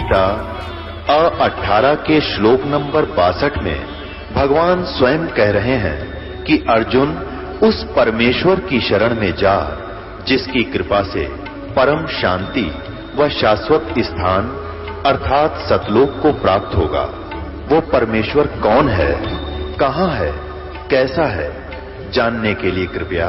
गीता 18 के श्लोक नंबर 62 में भगवान स्वयं कह रहे हैं कि अर्जुन उस परमेश्वर की शरण में जा जिसकी कृपा से परम शांति व शाश्वत स्थान अर्थात सतलोक को प्राप्त होगा। वो परमेश्वर कौन है, कहां है, कैसा है, जानने के लिए कृपया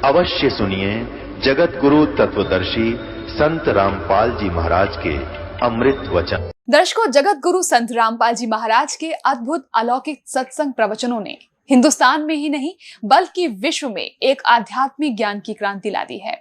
अवश्य सुनिए जगत गुरु तत्वदर्शी संत रामपाल जी महाराज के अमृत वचन। दर्शकों, जगत गुरु संत रामपाल जी महाराज के अद्भुत अलौकिक सत्संग प्रवचनों ने हिंदुस्तान में ही नहीं बल्कि विश्व में एक आध्यात्मिक ज्ञान की क्रांति ला दी है।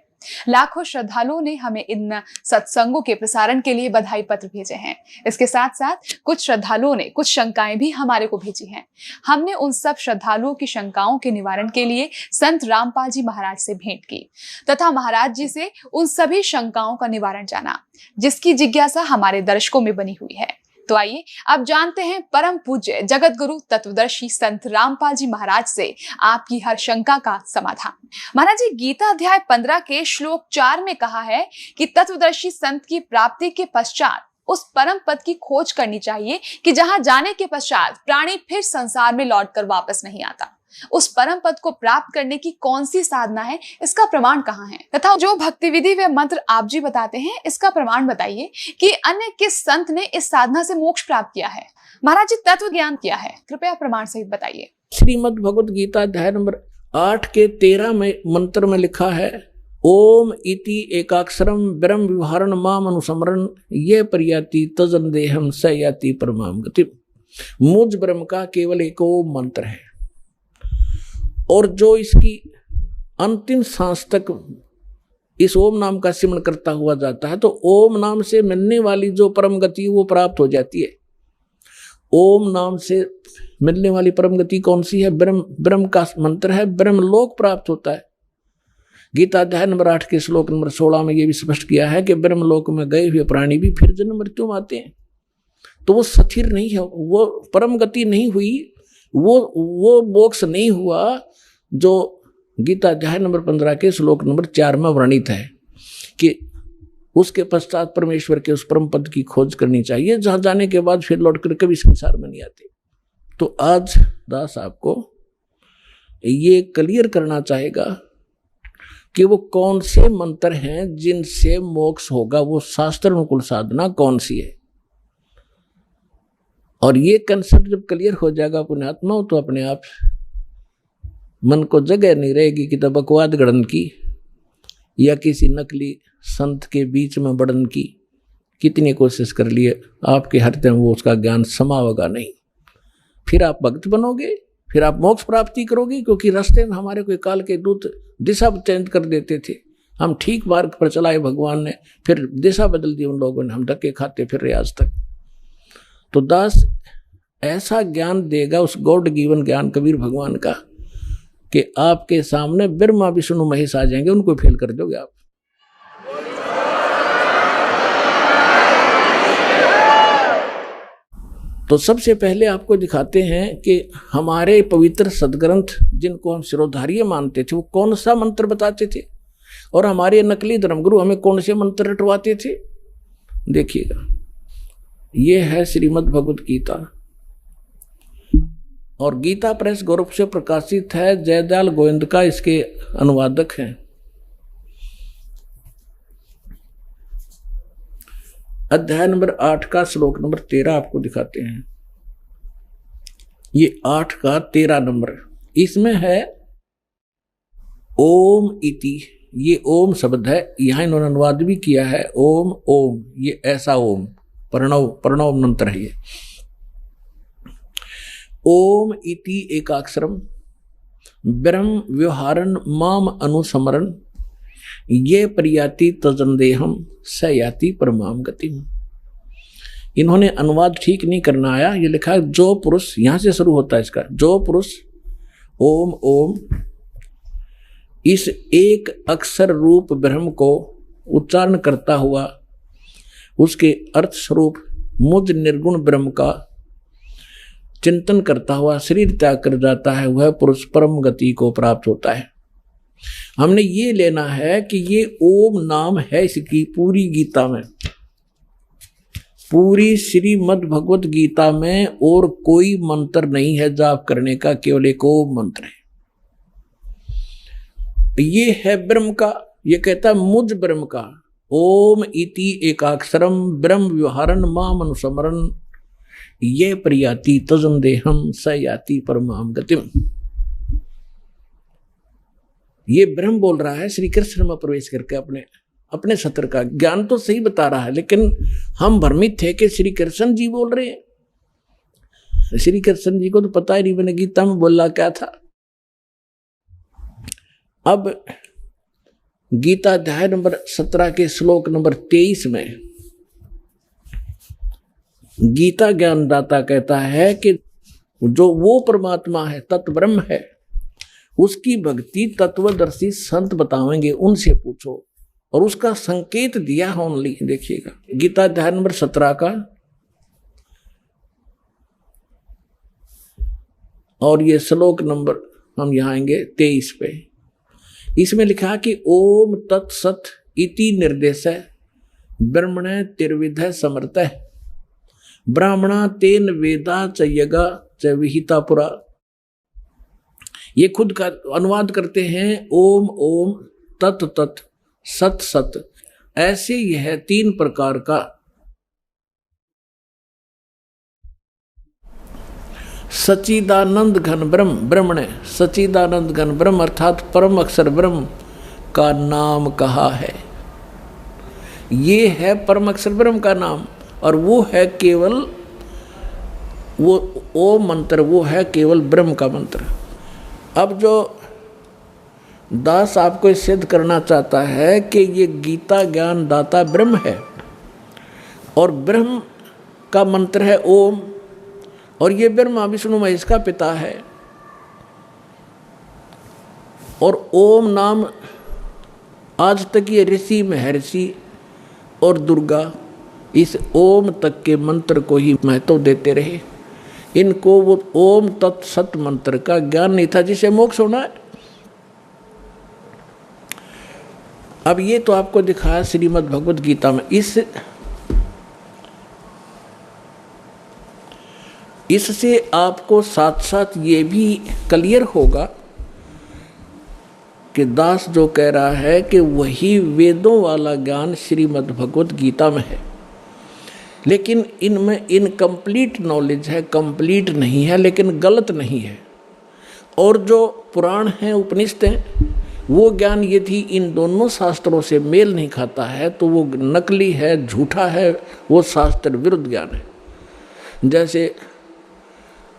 लाखों श्रद्धालुओं ने हमें इन सत्संगों के प्रसारण के लिए बधाई पत्र भेजे हैं। इसके साथ साथ कुछ श्रद्धालुओं ने कुछ शंकाएं भी हमारे को भेजी हैं। हमने उन सब श्रद्धालुओं की शंकाओं के निवारण के लिए संत रामपाल जी महाराज से भेंट की तथा महाराज जी से उन सभी शंकाओं का निवारण जाना जिसकी जिज्ञासा हमारे दर्शकों में बनी हुई है। तो आइए अब जानते हैं परम पूज्य जगत गुरु तत्वदर्शी संत रामपाल जी महाराज से आपकी हर शंका का समाधान। महाराज जी, गीता अध्याय 15 के श्लोक 4 में कहा है कि तत्वदर्शी संत की प्राप्ति के पश्चात उस परम पद की खोज करनी चाहिए कि जहां जाने के पश्चात प्राणी फिर संसार में लौटकर वापस नहीं आता। उस परम पद को प्राप्त करने की कौन सी साधना है, इसका प्रमाण कहाँ है तथा जो भक्ति विधि व मंत्र आप जी बताते हैं इसका प्रमाण बताइए कि अन्य किस संत ने इस साधना से मोक्ष प्राप्त किया है। महाराज जी, तत्व ज्ञान किया है, कृपया प्रमाण सहित बताइए। श्रीमद् भगवत गीता अध्याय नंबर 8 के 13 में मंत्र में लिखा है, ओम इति एकाक्षरम ब्रह्म विहारण माम अनुसमरण ये परियाति तजन देहम स याति परमाम गति। मुझ ब्रह्म का केवल एक ओम मंत्र है और जो इसकी अंतिम सांस तक इस ओम नाम का सिमरण करता हुआ जाता है तो ओम नाम से मिलने वाली जो परम गति वो प्राप्त हो जाती है। ओम नाम से मिलने वाली परम गति कौन सी है? ब्रह्म का मंत्र है, ब्रह्म लोक प्राप्त होता है। गीता अध्याय नंबर 8 के श्लोक नंबर 16 में यह भी स्पष्ट किया है कि ब्रह्म लोक में गए हुए प्राणी भी फिर जन्म मृत्यु में आते हैं। तो वो स्थिर नहीं है, वो परम गति नहीं हुई, वो मोक्ष नहीं हुआ जो गीता अध्याय नंबर 15 के श्लोक नंबर 4 में वर्णित है कि उसके पश्चात परमेश्वर के उस परम पद की खोज करनी चाहिए जहां जाने के बाद फिर लौट कर कभी संसार में नहीं आते। तो आज दास आपको ये क्लियर करना चाहेगा कि वो कौन से मंत्र हैं जिनसे मोक्ष होगा, वो शास्त्र अनुकूल साधना कौन सी है। और ये कंसेप्ट जब क्लियर हो जाएगा पुण्यात्मा तो अपने आप मन को जगह नहीं रहेगी कि तब बकवाद गढ़न की या किसी नकली संत के बीच में बढ़न की कितनी कोशिश कर लिए आपके हृदय में वो उसका ज्ञान समावेगा नहीं। फिर आप भक्त बनोगे, फिर आप मोक्ष प्राप्ति करोगे, क्योंकि रास्ते में हमारे कोई काल के दूत दिशा चेंज कर देते थे। हम ठीक मार्ग पर चलाए भगवान ने, फिर दिशा बदल दी उन लोगों ने, हम धक्के खाते फिर रहे आज तक। तो दास ऐसा ज्ञान देगा उस गॉड गिवन ज्ञान कबीर भगवान का कि आपके सामने ब्रह्मा विष्णु महेश आ जाएंगे, उनको फेल कर दोगे आप। तो सबसे पहले आपको दिखाते हैं कि हमारे पवित्र सदग्रंथ जिनको हम शिरोधार्य मानते थे वो कौन सा मंत्र बताते थे और हमारे नकली धर्मगुरु हमें कौन से मंत्र रटवाते थे। देखिएगा, ये है श्रीमद् भगवत गीता और गीता प्रेस गोरख से प्रकाशित है। जयदयाल गोविंद का इसके अनुवादक हैं। अध्याय नंबर 8 का श्लोक नंबर 13 आपको दिखाते हैं। ये 8 का 13 नंबर, इसमें है ओम इति, ये ओम शब्द है, यहां इन्होंने अनुवाद भी किया है ओम ओम, ये ऐसा ओम प्रणव मंत्र है ये। ओम इति एकाक्षरम ब्रह्म व्यवहारन माम अनुसमरण ये परियाति तजनदेहम स याति परमाम गतिम। इन्होंने अनुवाद ठीक नहीं करना आया, ये लिखा है जो पुरुष, यहां से शुरू होता है इसका, जो पुरुष ओम ओम इस एक अक्षर रूप ब्रह्म को उच्चारण करता हुआ उसके अर्थ स्वरूप मुझ निर्गुण ब्रह्म का चिंतन करता हुआ शरीर त्याग कर जाता है, वह पुरुष परम गति को प्राप्त होता है। हमने ये लेना है कि ये ओम नाम है इसकी पूरी गीता में। पूरी श्रीमद् भगवत गीता में और कोई मंत्र नहीं है जाप करने का, केवल एक ओम मंत्र है। ये है ब्रह्म का, ये कहता है मुझ ब्रह्म का। ओम इति एकाक्षरम ब्रह्म व्यवहारन माम अनुस्मरन् ये प्रयाति तजम देहम स याति परमाम गतिम। ये ब्रह्म बोल रहा है श्री कृष्ण में प्रवेश करके अपने सत्र का ज्ञान तो सही बता रहा है, लेकिन हम भ्रमित थे कि श्री कृष्ण जी बोल रहे हैं। श्री कृष्ण जी को तो पता ही नहीं मैंने गीता में बोला क्या था। अब गीता अध्याय नंबर 17 के श्लोक नंबर 23 में गीता ज्ञानदाता कहता है कि जो वो परमात्मा है, तत्व ब्रह्म है, उसकी भक्ति तत्वदर्शी संत बतावेंगे, उनसे पूछो। और उसका संकेत दिया है ओनली। देखिएगा गीता अध्याय नंबर 17 का, और ये श्लोक नंबर हम यहाँ आएंगे 23 पे। इसमें लिखा कि ओम तत्सत इति निर्देश ब्रह्मण तिर्विध समर्थ ब्राह्मणा तेन वेदा च यगा च विहिता पुरा। ये खुद का अनुवाद करते हैं ओम ओम तत् तत् सत सत। ऐसे यह 3 प्रकार का सच्चिदानंद घन ब्रह्म, ब्रह्मण सच्चिदानंद घन ब्रह्म अर्थात परम अक्षर ब्रह्म का नाम कहा है। ये है परम अक्षर ब्रह्म का नाम, और वो है केवल वो ओम मंत्र, वो है केवल ब्रह्म का मंत्र। अब जो दास आपको सिद्ध करना चाहता है कि ये गीता ज्ञान दाता ब्रह्म है, और ब्रह्म का मंत्र है ओम, और ये ब्रह्मा विष्णु महेश का पिता है। और ओम नाम आज तक ये ऋषि महर्षि और दुर्गा इस ओम तक के मंत्र को ही महत्व देते रहे। इनको वो ओम तत्सत मंत्र का ज्ञान नहीं था जिसे मोक्ष होना है। अब ये तो आपको दिखाया श्रीमद् भगवत गीता में। इससे आपको साथ साथ ये भी क्लियर होगा कि दास जो कह रहा है कि वही वेदों वाला ज्ञान श्रीमद् भगवत गीता में है, लेकिन इनमें इनकम्प्लीट नॉलेज है, कंप्लीट नहीं है, लेकिन गलत नहीं है। और जो पुराण हैं, उपनिषद हैं, वो ज्ञान यदि इन दोनों शास्त्रों से मेल नहीं खाता है तो वो नकली है, झूठा है, वो शास्त्र विरुद्ध ज्ञान है। जैसे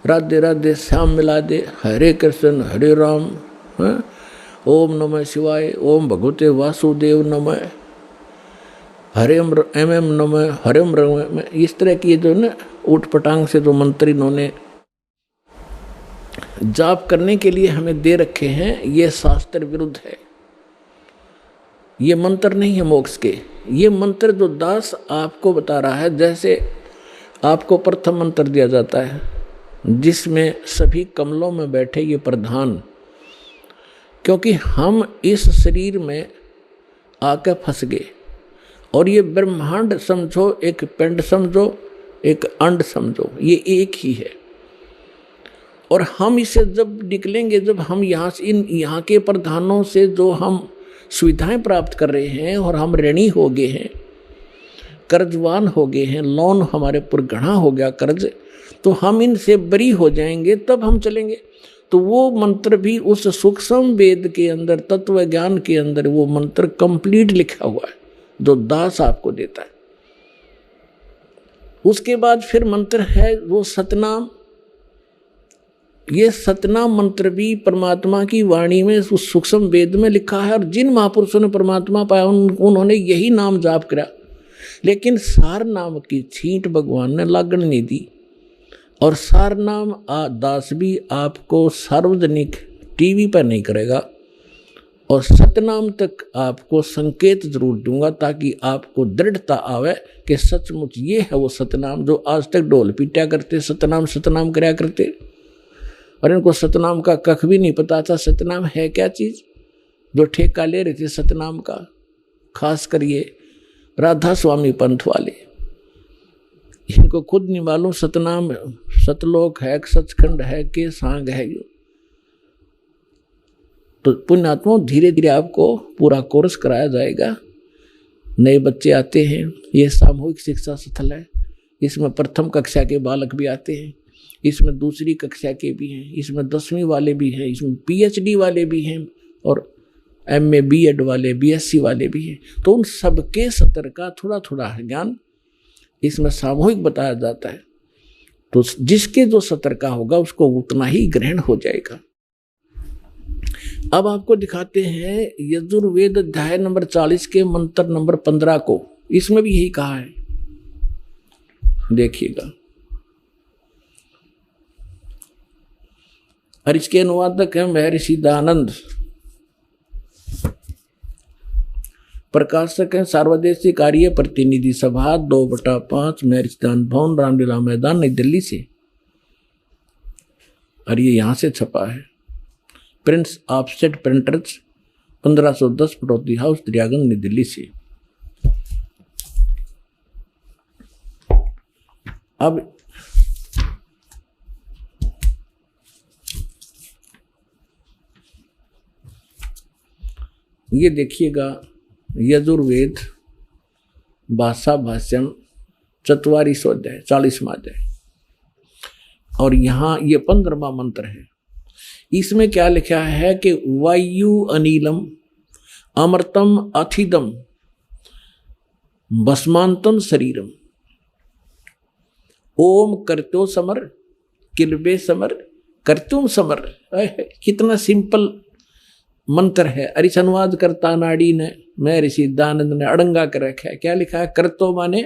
राधे राधे श्याम मिला दे, हरे कृष्ण हरे राम, ओम नमः शिवाय, ओम भगवते वासुदेव नमः, हरेम एम नमः, हरेम रम, इस तरह की जो ना ऊट पटांग से जो मंत्र इन्होंने जाप करने के लिए हमें दे रखे हैं, ये शास्त्र विरुद्ध है। ये मंत्र नहीं है मोक्ष के। ये मंत्र जो दास आपको बता रहा है, जैसे आपको प्रथम मंत्र दिया जाता है जिसमें सभी कमलों में बैठे ये प्रधान, क्योंकि हम इस शरीर में आकर फंस गए, और ये ब्रह्मांड समझो, एक पिंड समझो, एक अंड समझो, ये एक ही है। और हम इसे जब निकलेंगे, जब हम यहाँ के प्रधानों से जो हम सुविधाएं प्राप्त कर रहे हैं, और हम ऋणी हो गए हैं, कर्जवान हो गए हैं, लोन हमारे पर गढ़ा हो गया कर्ज, तो हम इनसे बरी हो जाएंगे, तब हम चलेंगे। तो वो मंत्र भी उस सूक्ष्म वेद के अंदर, तत्व ज्ञान के अंदर वो मंत्र कंप्लीट लिखा हुआ है जो दास आपको देता है। उसके बाद फिर मंत्र है वो सतनाम। ये सतनाम मंत्र भी परमात्मा की वाणी में उस सूक्ष्म वेद में लिखा है, और जिन महापुरुषों ने परमात्मा पाया उन्होंने यही नाम जाप करा, लेकिन सार नाम की छींट भगवान ने लागण नहीं दी। और सार नाम दास भी आपको सार्वजनिक टीवी पर नहीं करेगा, और सतनाम तक आपको संकेत जरूर दूंगा ताकि आपको दृढ़ता आवे कि सचमुच ये है वो सतनाम जो आज तक ढोल पीटा करते, सतनाम सतनाम कराया करते, और इनको सतनाम का कख भी नहीं पता था। सतनाम है क्या चीज़, जो ठेका ले रहे थे सतनाम का, खास कर ये राधा स्वामी पंथ वाले। इनको खुद नहीं मालूम सतनाम सतलोक है, सचखंड है के सांग है। यो तो पुण्यात्मा धीरे धीरे आपको पूरा कोर्स कराया जाएगा। नए बच्चे आते हैं, ये सामूहिक शिक्षा स्थल है। इसमें प्रथम कक्षा के बालक भी आते हैं, इसमें दूसरी कक्षा के भी हैं, इसमें 10वीं वाले भी हैं, इसमें PhD वाले भी हैं और MA B.Ed वाले, BSc वाले भी हैं। तो उन सबके स्तर का थोड़ा थोड़ा ज्ञान इसमें सामूहिक बताया जाता है। तो जिसके जो स्तर का होगा उसको उतना ही ग्रहण हो जाएगा। अब आपको दिखाते हैं यजुर्वेद अध्याय नंबर 40 के मंत्र नंबर 15 को। इसमें भी यही कहा है, देखिएगा। और इसके अनुवादक हैं महर्षि दयानंद, प्रकाशक हैं सार्वदेशिक कार्य प्रतिनिधि सभा 2/5 महर्षि दयानंद भवन, रामलीला मैदान, नई दिल्ली से। और ये यहां से छपा है, Prince Offset Printers 1510 Pataudi house, Daryaganj, New Delhi से। अब ये देखिएगा, यजुर्वेद भाषा भाष्यम 44वां अध्याय 40वां अध्याय, और यहाँ ये 15वां मंत्र है। इसमें क्या लिखा है कि वायु अनिलम अमृतम अथिदम भस्मांतम शरीरम ओम करतो समर किलबे समर करतुम समर। कितना सिंपल मंत्र है। और इस अनुवाद करता नाड़ी ने महर्षि दयानंद ने अड़ंगा कर रखा है। क्या लिखा है? करतो माने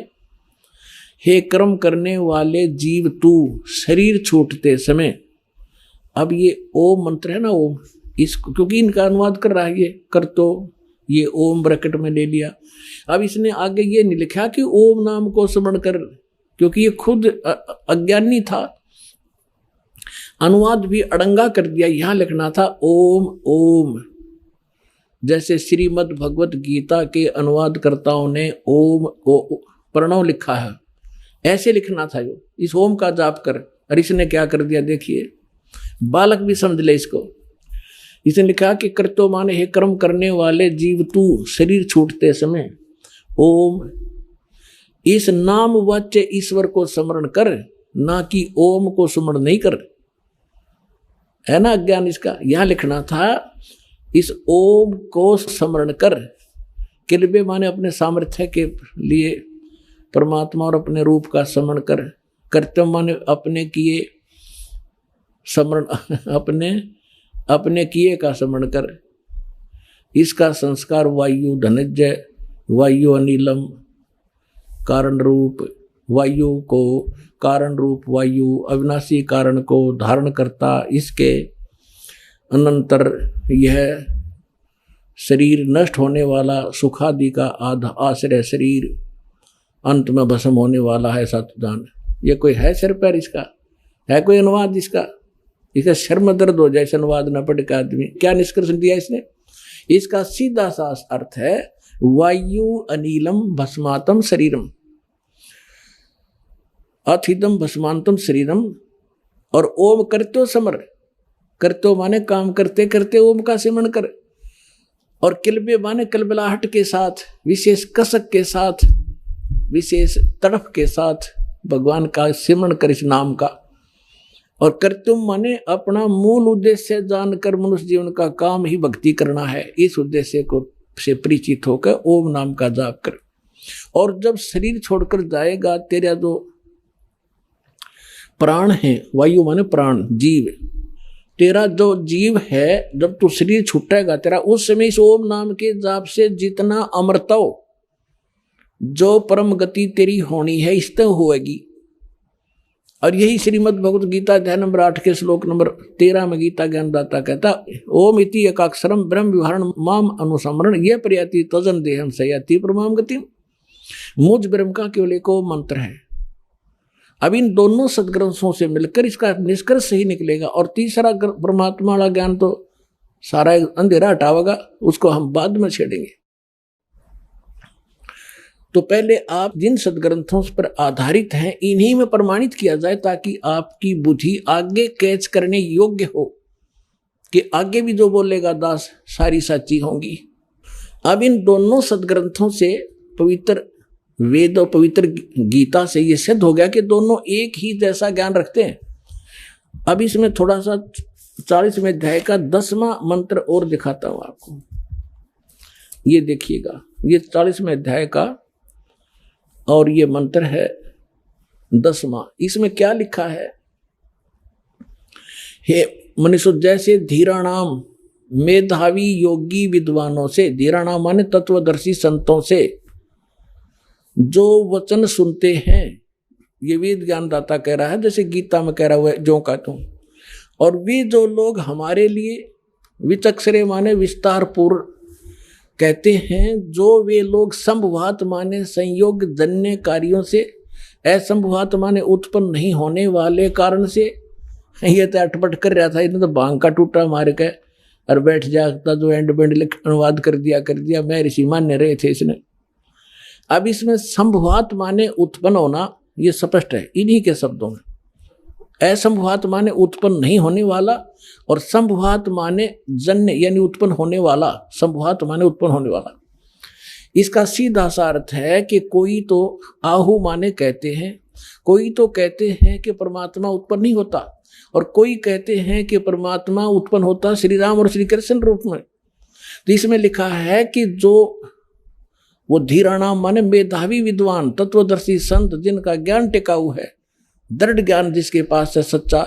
हे कर्म करने वाले जीव तू शरीर छूटते समय। अब ये ओम मंत्र है ना, ओम, इस क्योंकि इनका अनुवाद कर रहा है ये करतो, ये ओम ब्रैकेट में ले लिया। अब इसने आगे ये नहीं लिखा कि ओम नाम को स्मरण कर, क्योंकि ये खुद अज्ञानी था। अनुवाद भी अड़ंगा कर दिया। यहां लिखना था ओम ओम, जैसे श्रीमद् भगवत गीता के अनुवादकर्ताओं ने ओम को प्रणव लिखा है, ऐसे लिखना था। जो इस ओम का जाप कर, और इसने क्या कर दिया देखिए, बालक भी समझ ले इसको। इसने लिखा कि कर्तो माने हे कर्म करने वाले जीव तू शरीर छूटते समय ओम, इस नाम वाच्य ईश्वर को स्मरण कर, ना कि ओम को स्मरण नहीं कर। है ना अज्ञान इसका। यहां लिखना था इस ओम को स्मरण कर। किलबे माने अपने सामर्थ्य के लिए परमात्मा और अपने रूप का स्मरण कर। कर्तव्य माने अपने किए स्मरण, अपने किए का स्मरण कर। इसका संस्कार वायु धनंजय, वायु अनिलम कारण रूप वायु को, कारण रूप वायु अविनाशी कारण को धारण करता। इसके अनंतर यह शरीर नष्ट होने वाला, सुखादि का आश्रय शरीर अंत में भस्म होने वाला है सतदान। ये कोई है सिर पैर इसका? है कोई अनुवाद इसका? इसका शर्म दर्द हो जाए इस अनुवाद न पढ़ के आदमी। क्या निष्कर्ष दिया इसने? इसका सीधा सा अर्थ है वायु अनिलम भस्मातम शरीरम, अथिदम भस्मांतम शरीरम, और ओम करतो समर। करतो माने काम करते करते ओम का सिमरण कर, और किलबे माने कलबलाहट के साथ, विशेष कसक के साथ, विशेष तड़फ के साथ भगवान का सिमरण कर इस नाम का। और कर्तुम माने अपना मूल उद्देश्य जानकर मनुष्य जीवन का काम ही भक्ति करना है। इस उद्देश्य को से परिचित होकर ओम नाम का जाप कर। और जब शरीर छोड़कर जाएगा, तेरा जो प्राण है, वायु माने प्राण, जीव, तेरा जो जीव है, जब तू शरीर छूटेगा तेरा, उस समय इस ओम नाम के जाप से जितना अमृतो, जो परम गति तेरी होनी है, इस तक होगी। और यही श्रीमद् भगवत गीता अध्याय नंबर 8 के श्लोक नंबर 13 में गीता ज्ञानदाता कहता, ओम इति एकाक्षरम ब्रह्म विवरण माम अनुसमरण ये प्रयाति तजन देहम सयाति परमाम गति। मुझ ब्रह्म का केवल एक मंत्र है। अब इन दोनों सदग्रंथों से मिलकर इसका निष्कर्ष सही निकलेगा। और तीसरा परमात्मा वाला ज्ञान तो सारा अंधेरा हटावेगा, उसको हम बाद में छेड़ेंगे। तो पहले आप जिन सदग्रंथों पर आधारित हैं इन्हीं में प्रमाणित किया जाए, ताकि आपकी बुद्धि आगे कैच करने योग्य हो कि आगे भी जो बोलेगा दास सारी सच्ची होंगी। अब इन दोनों सदग्रंथों से, पवित्र वेद और पवित्र गीता से ये सिद्ध हो गया कि दोनों एक ही जैसा ज्ञान रखते हैं। अब इसमें थोड़ा सा 40वें अध्याय का 10वां मंत्र और दिखाता हूं आपको। ये देखिएगा, ये 40वें अध्याय का और ये मंत्र है 10वां। इसमें क्या लिखा है? हे मनुष्य, जैसे धीराणाम मेधावी योगी विद्वानों से, धीराणाम माने तत्वदर्शी संतों से जो वचन सुनते हैं, ये वेद ज्ञानदाता कह रहा है, जैसे गीता में कह रहा हुआ है जो का तुम। और वे जो लोग हमारे लिए विचक्षरे माने विस्तार पूर्व कहते हैं, जो वे लोग संभवात माने संयोग जन्य कार्यों से, असंभवात माने उत्पन्न नहीं होने वाले कारण से। ये तो अटपट कर रहा था, इन्हें तो भांग का टूटा मार के और बैठ जाता, जो एंड बेंड अनुवाद कर दिया मैं ऋषि मान्य रहे थे इसने। अब इसमें संभवात माने उत्पन्न होना, ये स्पष्ट है इन्हीं के शब्दों में। असंभवात माने उत्पन्न नहीं होने वाला, और संभवात माने जन्य यानी उत्पन्न होने वाला। संभवात माने उत्पन्न होने वाला, इसका सीधा सा अर्थ है कि कोई तो आहु माने कहते हैं, कोई तो कहते हैं कि परमात्मा उत्पन्न नहीं होता, और कोई कहते हैं कि परमात्मा उत्पन्न होता श्री राम और श्री कृष्ण रूप में। तो इसमें लिखा है कि जो वो धीराणाम माने मेधावी विद्वान तत्वदर्शी संत, जिनका ज्ञान टिकाऊ है, दृढ़ ज्ञान जिसके पास है सच्चा,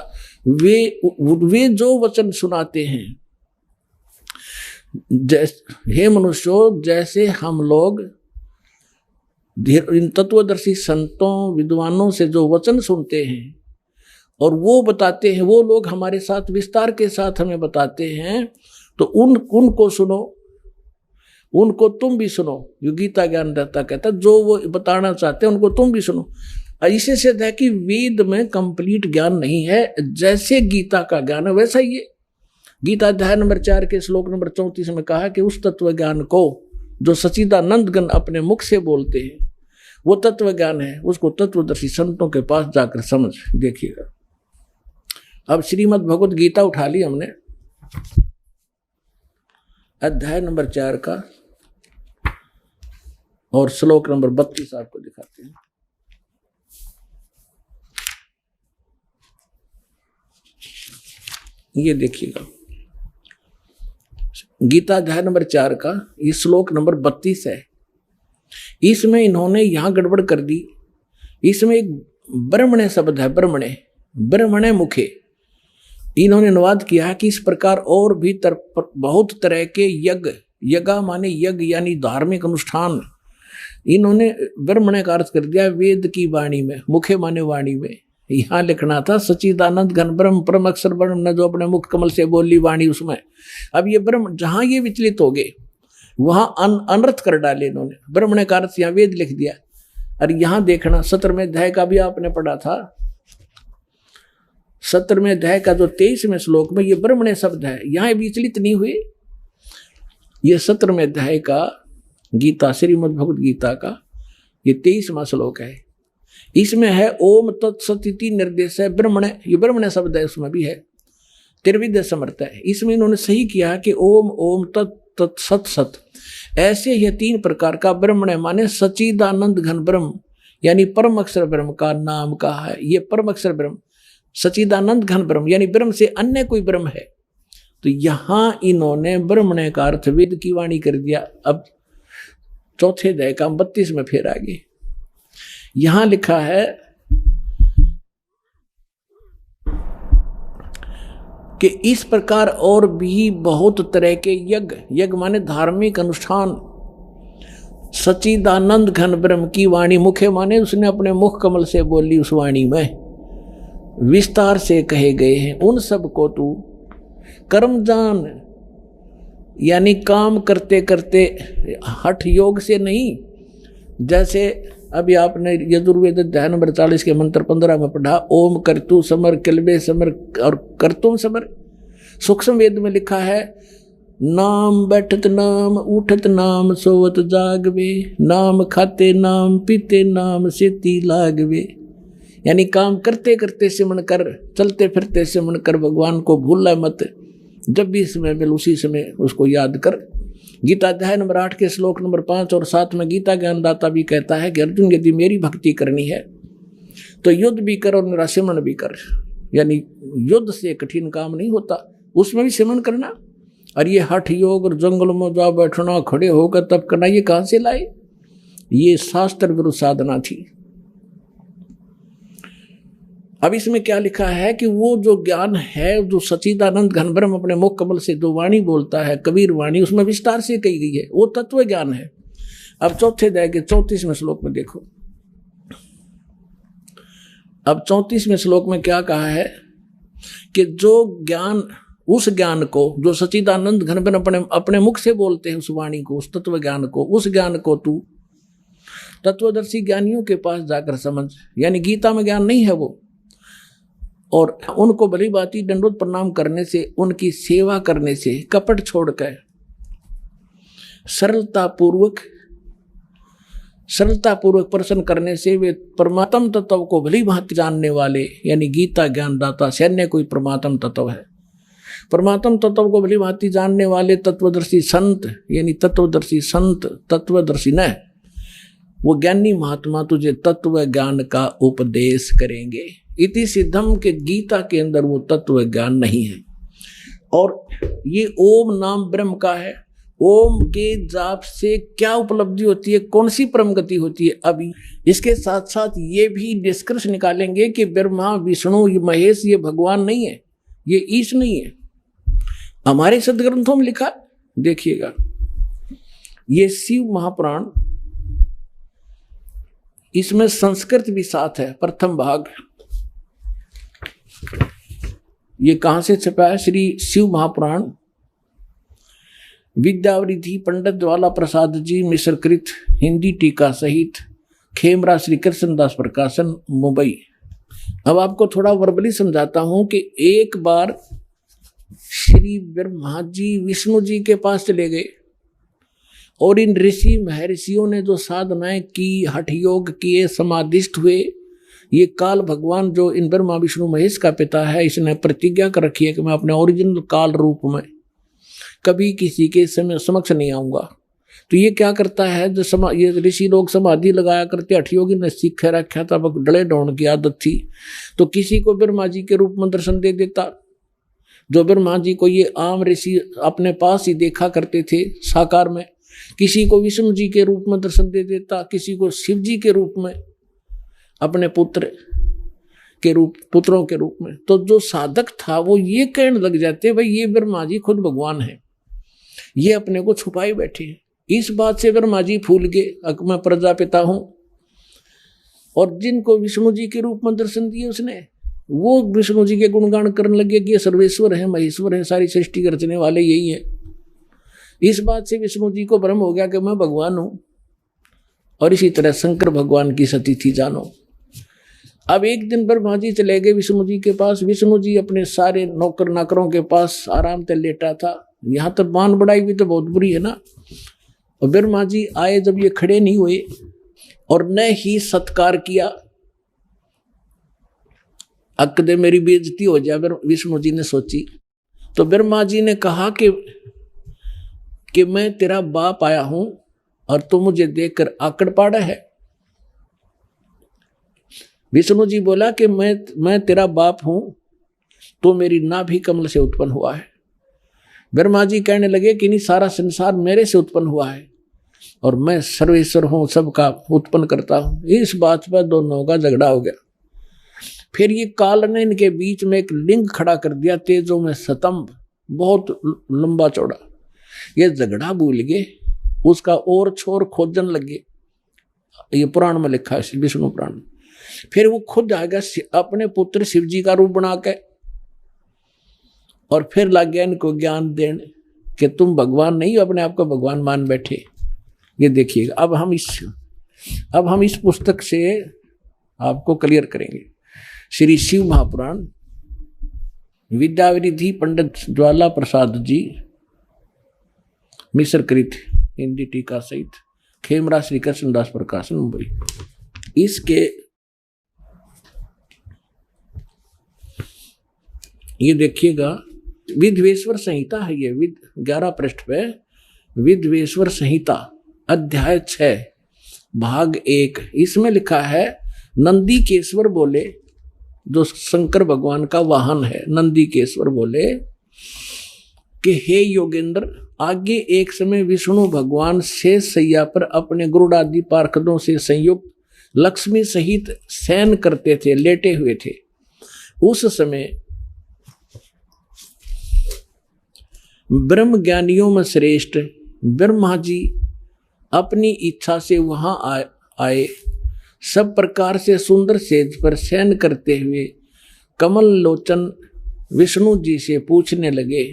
वे जो वचन सुनाते हैं, हे मनुष्यों, जैसे हम लोग इन तत्वदर्शी संतों विद्वानों से जो वचन सुनते हैं और वो बताते हैं, वो लोग हमारे साथ विस्तार के साथ हमें बताते हैं, तो उनको सुनो, उनको तुम भी सुनो। जो गीता ज्ञानदाता कहता, जो वो बताना चाहते हैं उनको तुम भी सुनो। इससे सिद्ध है कि वेद में कंप्लीट ज्ञान नहीं है, जैसे गीता का ज्ञान है वैसा ही है। गीता अध्याय नंबर 4 के श्लोक नंबर 34 में कहा कि उस तत्व ज्ञान को जो सच्चिदानंद गण अपने मुख से बोलते हैं, वो तत्व ज्ञान है, उसको तत्वदर्शी संतों के पास जाकर समझ। देखिएगा, अब श्रीमद् भगवत गीता उठा ली हमने, अध्याय नंबर 4 का और श्लोक नंबर 32 आपको दिखाते हैं। ये देखिएगा, गीता अध्याय नंबर 4 का ये श्लोक नंबर 32 है। इसमें इन्होंने यहां गड़बड़ कर दी। इसमें एक ब्रह्मणे शब्द है, ब्रह्मणे मुखे, इन्होंने अनुवाद किया कि इस प्रकार और भी बहुत तरह के यज्ञ, यज्ञ माने यज्ञ यानी धार्मिक अनुष्ठान, इन्होंने ब्रह्मणे का अर्थ कर दिया वेद की वाणी में, मुखे माने वाणी में। यहाँ लिखना था सच्चिदानंद घन ब्रह्म परम अक्षर ब्रह्म ने जो अपने मुख कमल से बोली वाणी उसमें। अब ये ब्रह्म जहां ये विचलित हो गए वहां अनर्थ कर डाले इन्होंने, ब्रह्मणे का अर्थ यहाँ वेद लिख दिया। और यहाँ देखना 17वें अध्याय का भी आपने पढ़ा था, 17वें अध्याय का जो 23वें श्लोक में ये ब्रह्मणे शब्द है, यहाँ विचलित नहीं हुए। ये 17वें अध्याय का गीता श्रीमद् भगवत गीता का ये 23वां श्लोक है। इसमें है ओम तत्सति निर्देश है ब्रह्मणे, ये ब्रह्मणे शब्द है, उसमें भी है त्रिविध समर्थ है। इसमें इन्होंने सही किया कि ओम ओम तत् सत सत, ऐसे ये 3 प्रकार का ब्रह्मणे माने सच्चिदानंद घन ब्रह्म यानी परम अक्षर ब्रह्म का नाम कहा है। ये परम अक्षर ब्रह्म सच्चिदानंद घन ब्रह्म यानी ब्रह्म से अन्य कोई ब्रह्म है। तो यहां इन्होंने ब्रह्मणे का अर्थ वेद की वाणी कर दिया। अब चौथे अध्याय का 32 में फिर आगे यहां लिखा है कि इस प्रकार और भी बहुत तरह के यज्ञ, यज्ञ माने धार्मिक अनुष्ठान, सच्चिदानंद घन ब्रह्म की वाणी, मुखे माने उसने अपने मुख कमल से बोली उस वाणी में विस्तार से कहे गए हैं। उन सब को तू कर्म जान यानी काम करते करते हठ योग से नहीं, जैसे अभी आपने यजुर्वेद अध्याय नंबर 40 के मंत्र 15 में पढ़ा, ओम कर्तु समर किलबे समर और कर्तुम समर। सूक्ष्म वेद में लिखा है नाम बैठत नाम उठत नाम सोवत जागवे, नाम खाते नाम पीते नाम सेती लागवे। यानी काम करते करते सिमरण कर, चलते फिरते सिमरण कर, भगवान को भूला मत, जब भी समय मिले उसी समय उसको याद कर। गीता अध्याय नंबर 8 के श्लोक नंबर 5 और 7 में गीता ज्ञानदाता भी कहता है कि अर्जुन यदि मेरी भक्ति करनी है तो युद्ध भी कर और मेरा सिमरण भी कर। यानी युद्ध से कठिन काम नहीं होता, उसमें भी सिमरण करना। और ये हठ योग और जंगल में जा बैठना, खड़े होकर तब करना, ये कहां से लाए? ये शास्त्र विरुद्ध साधना थी। अब इसमें क्या लिखा है कि वो जो ज्ञान है, जो सच्चिदानंद घन ब्रह्म अपने मुख कमल से जो वाणी बोलता है, कबीर वाणी, उसमें विस्तार से कही गई है, वो तत्व ज्ञान है। अब चौथे अध्याय के 34वें श्लोक में देखो। अब 34वें श्लोक में क्या कहा है कि जो ज्ञान, उस ज्ञान को जो सच्चिदानंद घन ब्रह्म अपने मुख से बोलते हैं, उस वाणी को, उस तत्व ज्ञान को, उस ज्ञान को तू तत्वदर्शी ज्ञानियों के पास जाकर समझ। यानी गीता में ज्ञान नहीं है वो, और उनको भली भांति दंडोत प्रणाम करने से, उनकी सेवा करने से, कपट छोड़कर सरलता पूर्वक प्रश्न करने से वे परमात्म तत्व को भली भांति जानने वाले, यानी गीता ज्ञानदाता सैन्य कोई परमात्म तत्व है, परमात्म तत्व को भली भांति जानने वाले तत्वदर्शी संत, यानी तत्वदर्शी संत, तत्वदर्शी न, वो ज्ञानी महात्मा तुझे तत्व ज्ञान का उपदेश करेंगे। इति सिद्धम के गीता के अंदर वो तत्व ज्ञान नहीं है। और ये ओम नाम ब्रह्म का है। ओम के जाप से क्या उपलब्धि होती है, कौन सी परम गति होती है? अभी इसके साथ साथ ये भी निष्कर्ष निकालेंगे कि ब्रह्मा विष्णु महेश ये भगवान नहीं है, ये ईश नहीं है। हमारे सदग्रंथों में लिखा, देखिएगा, ये शिव महापुराण, इसमें संस्कृत भी साथ है, प्रथम भाग। ये कहां से छपा है? श्री शिव महापुराण, विद्यावरिधि पंडित ज्वाला प्रसाद जी मिश्रकृत, हिंदी टीका सहित, खेमरा श्री कृष्णदास प्रकाशन, मुंबई। अब आपको थोड़ा वर्बली समझाता हूं कि एक बार श्री ब्रह्मा जी विष्णु जी के पास चले गए और इन ऋषि महर्षियों ने जो साधनाएं की, हठ योग किए, समाधिष्ठ हुए, ये काल भगवान जो इन ब्रह्मा विष्णु महेश का पिता है, इसने प्रतिज्ञा कर रखी है कि मैं अपने ओरिजिनल काल रूप में कभी किसी के समक्ष नहीं आऊंगा। तो ये क्या करता है, जो ये ऋषि लोग समाधि लगाया करते, हठ योगी ने सीख रखा था, डले डोन की आदत थी, तो किसी को ब्रह्मा जी के रूप में दर्शन दे देता। जो ब्रह्मा जी को ये आम ऋषि अपने पास ही देखा करते थे साकार में, किसी को विष्णु जी के रूप में दर्शन दे देता, किसी को शिव जी के रूप में, अपने पुत्रों के रूप में। तो जो साधक था वो ये कहने लग जाते, भाई ये ब्रह्मा जी खुद भगवान है, ये अपने को छुपाए बैठे हैं। इस बात से ब्रह्मा जी फूल गए, मैं प्रजापिता हूं। और जिनको विष्णु जी के रूप में दर्शन दिए उसने, वो विष्णु जी के गुणगान करने लगे कि ये सर्वेश्वर है, महेश्वर है, सारी सृष्टि के रचने वाले यही है। इस बात से विष्णु जी को भ्रम हो गया कि मैं भगवान हूं। और इसी तरह शंकर भगवान की सती थी, जानो। अब एक दिन ब्रह्मा जी चले गए विष्णु जी के पास। विष्णु जी अपने सारे नौकर नाकरों के पास आराम से लेटा था। यहाँ तो बान बढ़ाई भी तो बहुत बुरी है ना। और ब्रह्मा जी आए, जब ये खड़े नहीं हुए और न ही सत्कार किया, अक्कदे मेरी बेइज्जती हो जाए, विष्णु जी ने सोची। तो ब्रह्मा जी ने कहा कि मैं तेरा बाप आया हूं और तू मुझे देखकर आकड़ पाड़ा है। विष्णु जी बोला कि मैं तेरा बाप हूं, तो मेरी नाभि कमल से उत्पन्न हुआ है। ब्रह्मा जी कहने लगे कि नहीं, सारा संसार मेरे से उत्पन्न हुआ है और मैं सर्वेश्वर हूं, सबका उत्पन्न करता हूं। इस बात पर दोनों का झगड़ा हो गया। फिर ये काल ने इनके बीच में एक लिंग खड़ा कर दिया, तेजों में स्तंभ, बहुत लंबा चौड़ा। ये झगड़ा भूल गए, उसका और छोर खोजन लगे। ये पुराण में लिखा है, विष्णु पुराण। फिर वो खुद आएगा अपने पुत्र शिव जी का रूप बना के, और फिर लग गया इनको ज्ञान देने कि तुम भगवान नहीं हो, अपने आप को भगवान मान बैठे। ये देखिएगा, अब हम इस पुस्तक से आपको क्लियर करेंगे। श्री शिव महापुराण, विद्यावरिधि पंडित ज्वाला प्रसाद जी, मिश्रकृत हिंदी टीका सहित, खेमरा श्री कृष्णदास प्रकाशन मुंबई। इसके ये देखिएगा, विद्वेश्वर संहिता है ये, 11 पृष्ठ पे विद्वेश्वर संहिता अध्याय 6 भाग 1। इसमें लिखा है, नंदीकेश्वर बोले, जो शंकर भगवान का वाहन है, नंदीकेश्वर बोले कि हे योगेंद्र, आगे एक समय विष्णु भगवान शेष शैया पर अपने गरुड़ादि पार्षदों से संयुक्त लक्ष्मी सहित शयन करते थे, लेटे हुए थे। उस समय ब्रह्म ज्ञानियों में श्रेष्ठ ब्रह्मा जी अपनी इच्छा से वहां आए। सब प्रकार से सुंदर सेज पर शयन करते हुए कमल लोचन विष्णु जी से पूछने लगे,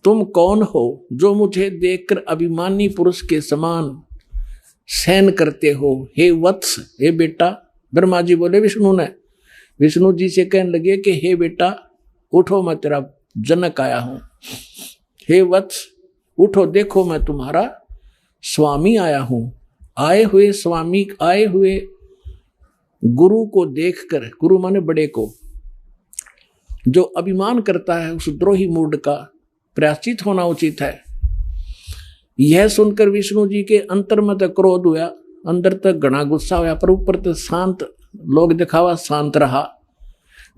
तुम कौन हो जो मुझे देखकर अभिमानी पुरुष के समान शयन करते हो? हे वत्स, हे बेटा। ब्रह्मा जी बोले विष्णु ने, विष्णु जी से कहने लगे कि हे बेटा उठो, मैं तेरा जनक आया हूं। हे वत्स उठो, देखो मैं तुम्हारा स्वामी आया हूं। आए हुए स्वामी, आए हुए गुरु को देखकर, गुरु माने बड़े को, जो अभिमान करता है उस द्रोही मूड का प्रायश्चित होना उचित है। यह सुनकर विष्णु जी के अंतर में तक क्रोध हुआ, अंदर तक घना गुस्सा हुआ, पर ऊपर तक शांत, लोग दिखावा शांत रहा,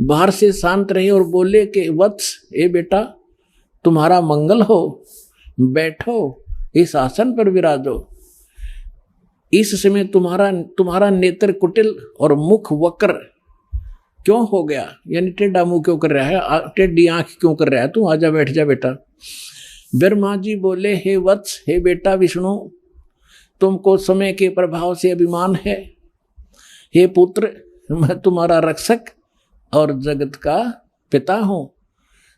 बाहर से शांत रहे और बोले कि वत्स, ए बेटा तुम्हारा मंगल हो, बैठो इस आसन पर विराजो। इस समय तुम्हारा नेत्र कुटिल और मुख वक्र क्यों हो गया, यानी टेढ़ा मुंह क्यों कर रहा है, टेढ़ी आंख क्यों कर रहा है तू? आजा बैठ जा बेटा। ब्रह्मा जी बोले, हे वत्स, हे बेटा विष्णु, तुमको समय के प्रभाव से अभिमान है। हे पुत्र, मैं तुम्हारा रक्षक और जगत का पिता हूं।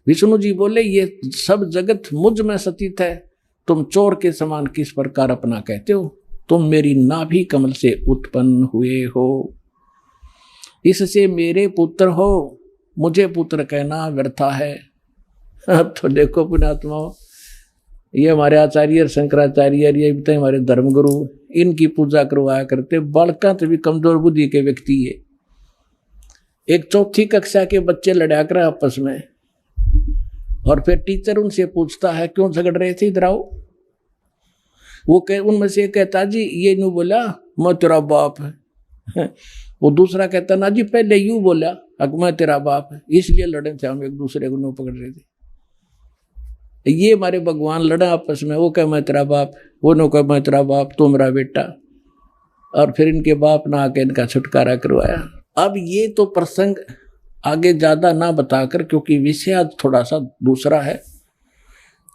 विष्णु जी बोले, ये सब जगत मुझ में स्थित है, तुम चोर के समान किस प्रकार अपना कहते हो? तुम मेरी नाभि कमल से उत्पन्न हुए हो, इससे मेरे पुत्र हो, मुझे पुत्र कहना व्यर्था है। अब तो देखो पुण्यात्माओं, ये हमारे आचार्य शंकराचार्य, ये भी हमारे धर्मगुरु, इनकी पूजा करवाया करते। बालका तो भी कमजोर बुद्धि के व्यक्ति है। एक 4th कक्षा के बच्चे लड़ा कर आपस में, और फिर टीचर उनसे पूछता है क्यों झगड़ रहे थे, इधर आओ। उनमें से कहता जी ये यूं बोला, मैं तेरा बाप है। वो दूसरा कहता ना जी पहले यूं बोला, अब मैं तेरा बाप है। इसलिए लड़े थे हम, एक दूसरे को नो पकड़ रहे थे। ये हमारे भगवान लड़ा आपस में, वो कह मैं तेरा बाप, वो नो कह मैं तेरा बाप, तू मेरा बेटा। और फिर इनके बाप ना आके इनका छुटकारा करवाया। अब ये तो प्रसंग आगे ज्यादा ना बताकर, क्योंकि विषय आज थोड़ा सा दूसरा है।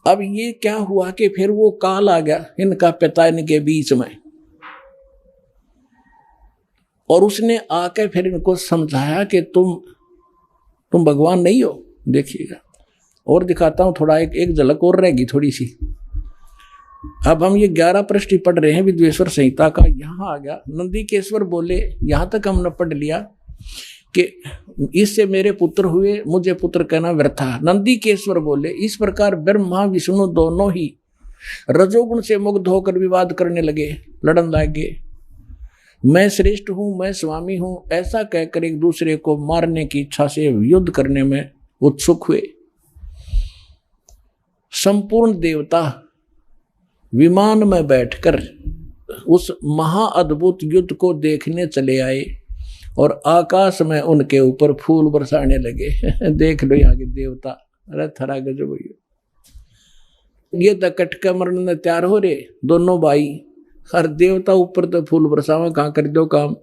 अब ये क्या हुआ कि फिर वो काल आ गया इनका पिता इनके बीच में, और उसने आके फिर इनको समझाया कि तुम भगवान नहीं हो। देखिएगा और दिखाता हूं थोड़ा, एक झलक और रहेगी थोड़ी सी। अब हम ये 11 पृष्ठ पढ़ रहे हैं विद्वेश्वर संहिता का। यहां आ गया नंदीकेश्वर बोले, यहां तक हमने पढ़ लिया कि इससे मेरे पुत्र हुए, मुझे पुत्र कहना व्यर्था। नंदीकेश्वर बोले, इस प्रकार ब्रह्मा विष्णु दोनों ही रजोगुण से मुग्ध होकर विवाद करने लगे, लड़न लगे। मैं श्रेष्ठ हूं, मैं स्वामी हूं, ऐसा कहकर एक दूसरे को मारने की इच्छा से युद्ध करने में उत्सुक हुए। संपूर्ण देवता विमान में बैठकर उस महाअद्भुत युद्ध को देखने चले आए और आकाश में उनके ऊपर फूल बरसाने लगे। देख लो यहाँ के देवता, अरे थरा गजब। ये तो कटका मरने में तैयार हो रहे दोनों भाई, हर देवता ऊपर तो फूल बरसावा, कहाँ कर दो काम,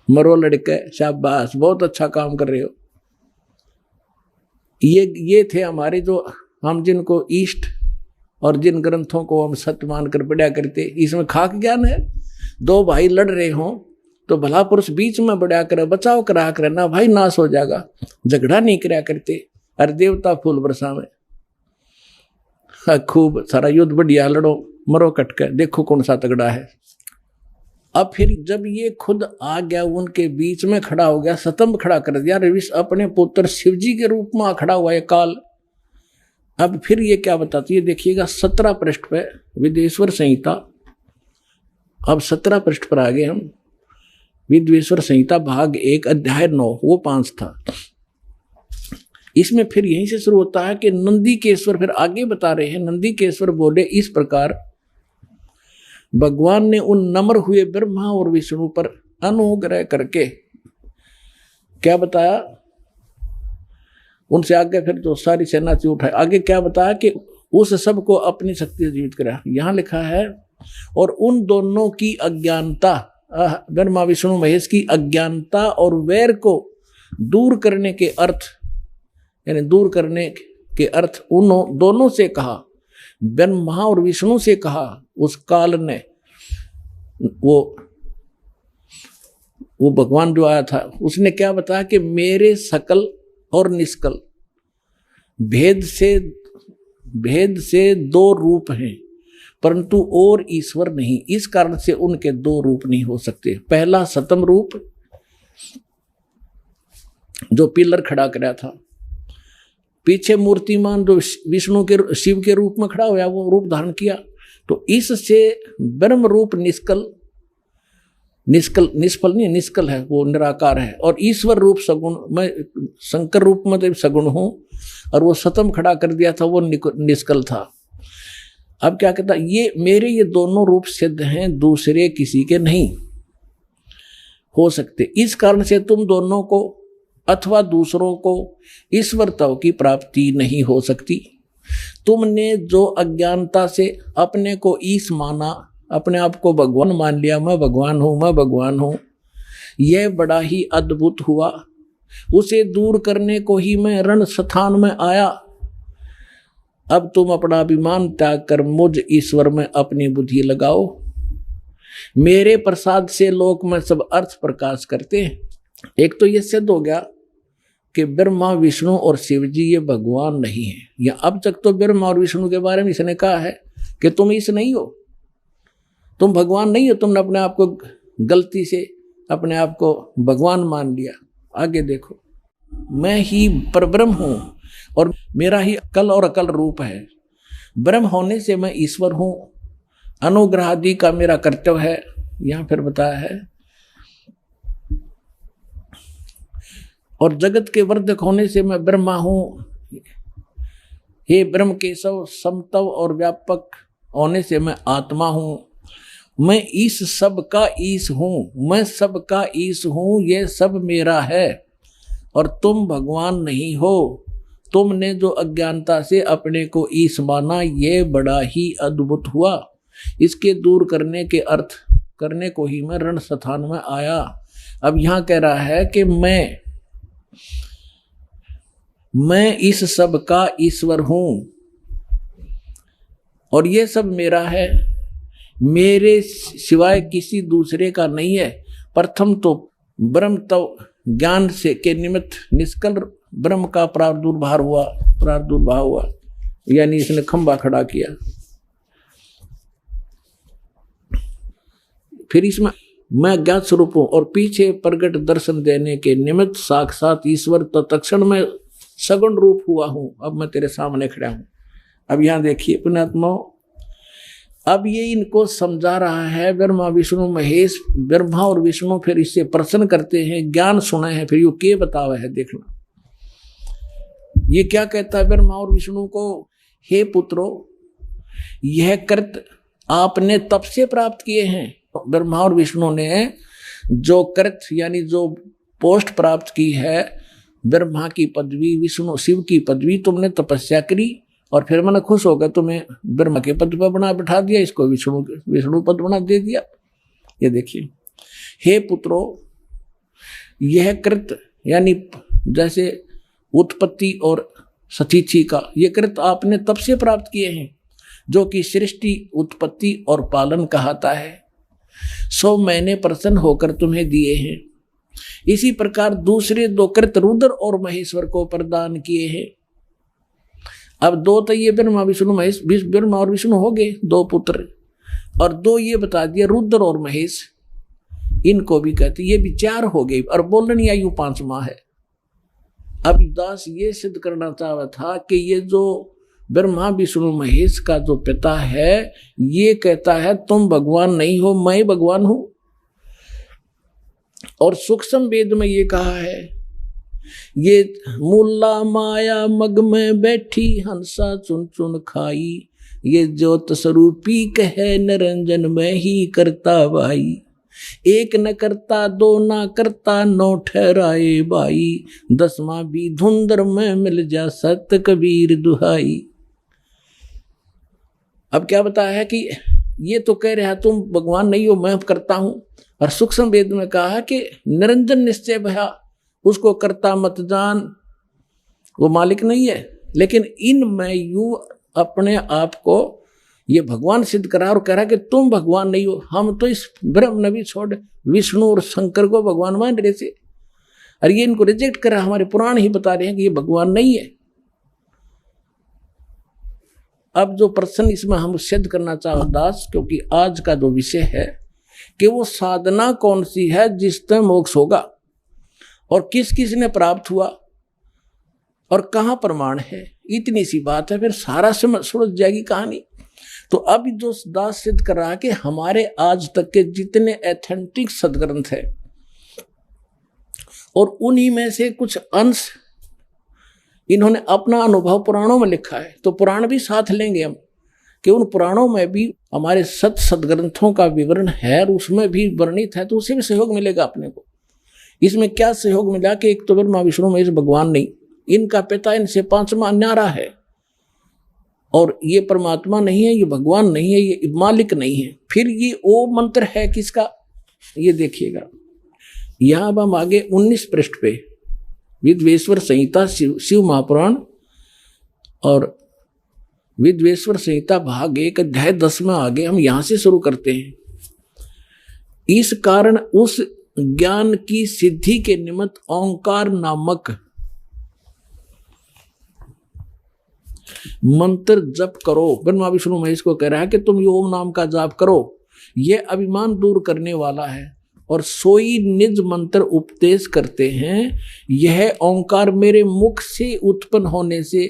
मरो लड़के, शाबाश, बहुत अच्छा काम कर रहे हो। ये थे हमारे जो, हम जिनको ईष्ट और जिन ग्रंथों को हम सत्य मानकर पढ़ा करते। इसमें खाक ज्ञान है। 2 भाई लड़ रहे हों तो भला पुरुष बीच में बढ़ा कर बचाव करा कर ना भाई नाश हो जाएगा, झगड़ा नहीं करा करते। अरे देवता फूल बरसावे, खूब सारा युद्ध बढ़िया लड़ो, मरो कटकर, देखो कौन सा तगड़ा है। अब फिर जब ये खुद आ गया, उनके बीच में खड़ा हो गया, स्तंभ खड़ा कर दिया। रविश अपने पुत्र शिवजी के रूप में खड़ा हुआ है काल, अब फिर ये क्या बताती है, देखिएगा 17 पृष्ठ पे विद्वेश्वर संहिता। अब 17 पृष्ठ पर आ गए हम। विद्वेश्वर संहिता भाग 1 अध्याय 9, वो 5 था। इसमें फिर यहीं से शुरू होता है कि नंदीकेश्वर फिर आगे बता रहे हैं। नंदीकेश्वर बोले, इस प्रकार भगवान ने उन नम्र हुए ब्रह्मा और विष्णु पर अनुग्रह करके क्या बताया, उनसे आगे फिर तो सारी सेना से उठाए। आगे क्या बताया कि उस सब को अपनी शक्ति से जीवित करा। यहां लिखा है, और उन दोनों की अज्ञानता, ब्रह्मा विष्णु महेश की अज्ञानता और वैर को दूर करने के अर्थ, यानी दूर करने के अर्थ उन दोनों से कहा, ब्रह्मा और विष्णु से कहा। उस काल ने वो भगवान जो आया था उसने क्या बताया कि मेरे सकल और निष्कल भेद से 2 रूप हैं, परंतु और ईश्वर नहीं। इस कारण से उनके 2 रूप नहीं हो सकते। पहला सतम रूप जो पिलर खड़ा कराया था, पीछे मूर्तिमान जो विष्णु के शिव के रूप में खड़ा हुआ, वो रूप धारण किया। तो इससे ब्रह्म रूप निष्फल नहीं, निष्कल है, वो निराकार है। और ईश्वर रूप सगुण, मैं शंकर रूप में तो सगुण हूं, और वो सतम खड़ा कर दिया था, वो निष्कल था। अब क्या कहता, ये मेरे ये दोनों रूप सिद्ध हैं, दूसरे किसी के नहीं हो सकते। इस कारण से तुम दोनों को अथवा दूसरों को ईश्वरत्व की प्राप्ति नहीं हो सकती। तुमने जो अज्ञानता से अपने को ईश माना, अपने आप को भगवान मान लिया, मैं भगवान हूं, मैं भगवान हूं, यह बड़ा ही अद्भुत हुआ। उसे दूर करने को ही मैं रण स्थान में आया। अब तुम अपना अभिमान त्याग कर मुझ ईश्वर में अपनी बुद्धि लगाओ। मेरे प्रसाद से लोक में सब अर्थ प्रकाश करते हैं। एक तो यह सिद्ध हो गया कि ब्रह्मा विष्णु और शिव जी ये भगवान नहीं है। या अब तक तो ब्रह्मा और विष्णु के बारे में इसने कहा है कि तुम ईश नहीं हो, तुम भगवान नहीं हो, तुमने अपने आप को गलती से अपने आप को भगवान मान लिया। आगे देखो, मैं ही परब्रह्म हूं और मेरा ही अकल और अकल रूप है। ब्रह्म होने से मैं ईश्वर हूं, अनुग्रह आदि का मेरा कर्तव्य है। यहां फिर बताया है, और जगत के वर्धक होने से मैं ब्रह्मा हूं। हे ब्रह्म केशव, समतव और व्यापक होने से मैं आत्मा हूं। मैं इस सब का ईश हूं, मैं सब का ईश हूं, ये सब मेरा है और तुम भगवान नहीं हो। तुमने जो अज्ञानता से अपने को ईश माना, ये बड़ा ही अद्भुत हुआ। इसके दूर करने के अर्थ करने को ही मैं रण स्थान में आया। अब यहां कह रहा है कि मैं इस सब का ईश्वर हूं और ये सब मेरा है, मेरे सिवाय किसी दूसरे का नहीं है। प्रथम तो ब्रह्म तो ज्ञान से के निमित्त निष्कल ब्रह्म का प्रादुर्भाव हुआ, यानी इसने खंभा खड़ा किया। फिर इसमें मैं ज्ञात स्वरूप हूं और पीछे प्रगट दर्शन देने के निमित्त साक्षात ईश्वर तत्क्षण में सगुण रूप हुआ हूं। अब मैं तेरे सामने खड़ा हूं। अब यहां देखिए पुण्यात्मा, अब ये इनको समझा रहा है ब्रह्मा विष्णु महेश। ब्रह्मा और विष्णु फिर इससे प्रश्न करते हैं, ज्ञान सुने हैं, फिर ये क्या बतावा है देखना। ये क्या कहता है ब्रह्मा और विष्णु को, हे पुत्रो, यह कृत आपने तप से प्राप्त किए हैं। ब्रह्मा और विष्णु ने जो कृत यानी जो पोस्ट प्राप्त की है, ब्रह्मा की पदवी, विष्णु शिव की पदवी, तुमने तपस्या करी और फिर मैंने खुश होकर तुम्हें ब्रह्मा के पद पर बना बिठा दिया, इसको विष्णु पद बना दे दिया। ये देखिए, हे पुत्रो, यह कृत यानी जैसे उत्पत्ति और सतीथि का, ये कृत आपने तब से प्राप्त किए हैं जो कि सृष्टि, उत्पत्ति और पालन कहता है, सो मैंने प्रसन्न होकर तुम्हें दिए हैं। इसी प्रकार दूसरे 2 कृत रुद्र और महेश्वर को प्रदान किए हैं। अब 2 तो ये ब्रह्मा विष्णु महेश, ब्रह्मा और विष्णु हो गए 2 पुत्र, और 2 ये बता दिया रुद्र और महेश, इनको भी कहते, ये भी 4 हो गए। और बोलनी आयु 5वां है। अब दास ये सिद्ध करना चाहता था कि ये जो ब्रह्मा विष्णु महेश का जो पिता है ये कहता है तुम भगवान नहीं हो, मैं भगवान हूं। और सूक्ष्म वेद में ये कहा है, ये मुल्ला माया मग में बैठी हंसा चुन चुन खाई, ये ज्योत स्वरूपी कहे निरंजन में ही करता भाई, एक न करता दो ना करता नौ ठहराए भाई, दसवां भी धुंधर में मिल जा सत कबीर दुहाई। अब क्या बताया है कि ये तो कह रहा तुम भगवान नहीं हो, मैं करता हूं। और सूक्ष्म वेद में कहा है कि निरंजन निश्चय भया, उसको करता मत जान, वो मालिक नहीं है। लेकिन इन में यू अपने आप को ये भगवान सिद्ध करा और कह रहा कि तुम भगवान नहीं हो। हम तो इस ब्रह्म नबी छोड़ विष्णु और शंकर को भगवान मान रहे थे, और ये इनको रिजेक्ट करा। हमारे पुराण ही बता रहे हैं कि ये भगवान नहीं है। अब जो प्रश्न इसमें हम सिद्ध करना चाहो दास, क्योंकि आज का जो विषय है कि वो साधना कौन सी है जिससे मोक्ष होगा, और किस किस ने प्राप्त हुआ, और कहाँ प्रमाण है, इतनी सी बात है। फिर सारा सुलझ जाएगी कहानी। तो अब जो दास सिद्ध कर रहा है कि हमारे आज तक के जितने एथेंटिक सदग्रंथ है, और उन्हीं में से कुछ अंश इन्होंने अपना अनुभव पुराणों में लिखा है, तो पुराण भी साथ लेंगे हम कि उन पुराणों में भी हमारे सदग्रंथों का विवरण है, और उसमें भी वर्णित है, तो उसे भी सहयोग मिलेगा अपने को। इसमें क्या सहयोग मिला कि एक तो ब्रह्मा विष्णु महेश भगवान नहीं, इनका पिता इनसे पांचवा न्यारा है, और ये परमात्मा नहीं है, ये भगवान नहीं है, ये मालिक नहीं है। फिर ये ओ मंत्र है किसका, ये देखिएगा। यहां अब हम आगे 19 पृष्ठ पे विद्वेश्वर संहिता शिव महापुराण और विद्वेश्वर संहिता भाग 1 अध्याय 10 में आगे हम यहां से शुरू करते हैं। इस कारण उस ज्ञान की सिद्धि के निमित्त ओंकार नामक मंत्र जप करो। ब्रह्मा विष्णु महेश को कह रहा है कि तुम ये ओम नाम का जाप करो, ये अभिमान दूर करने वाला है, और सोई निज मंत्र उपदेश करते हैं। यह ओंकार मेरे मुख से उत्पन्न होने से,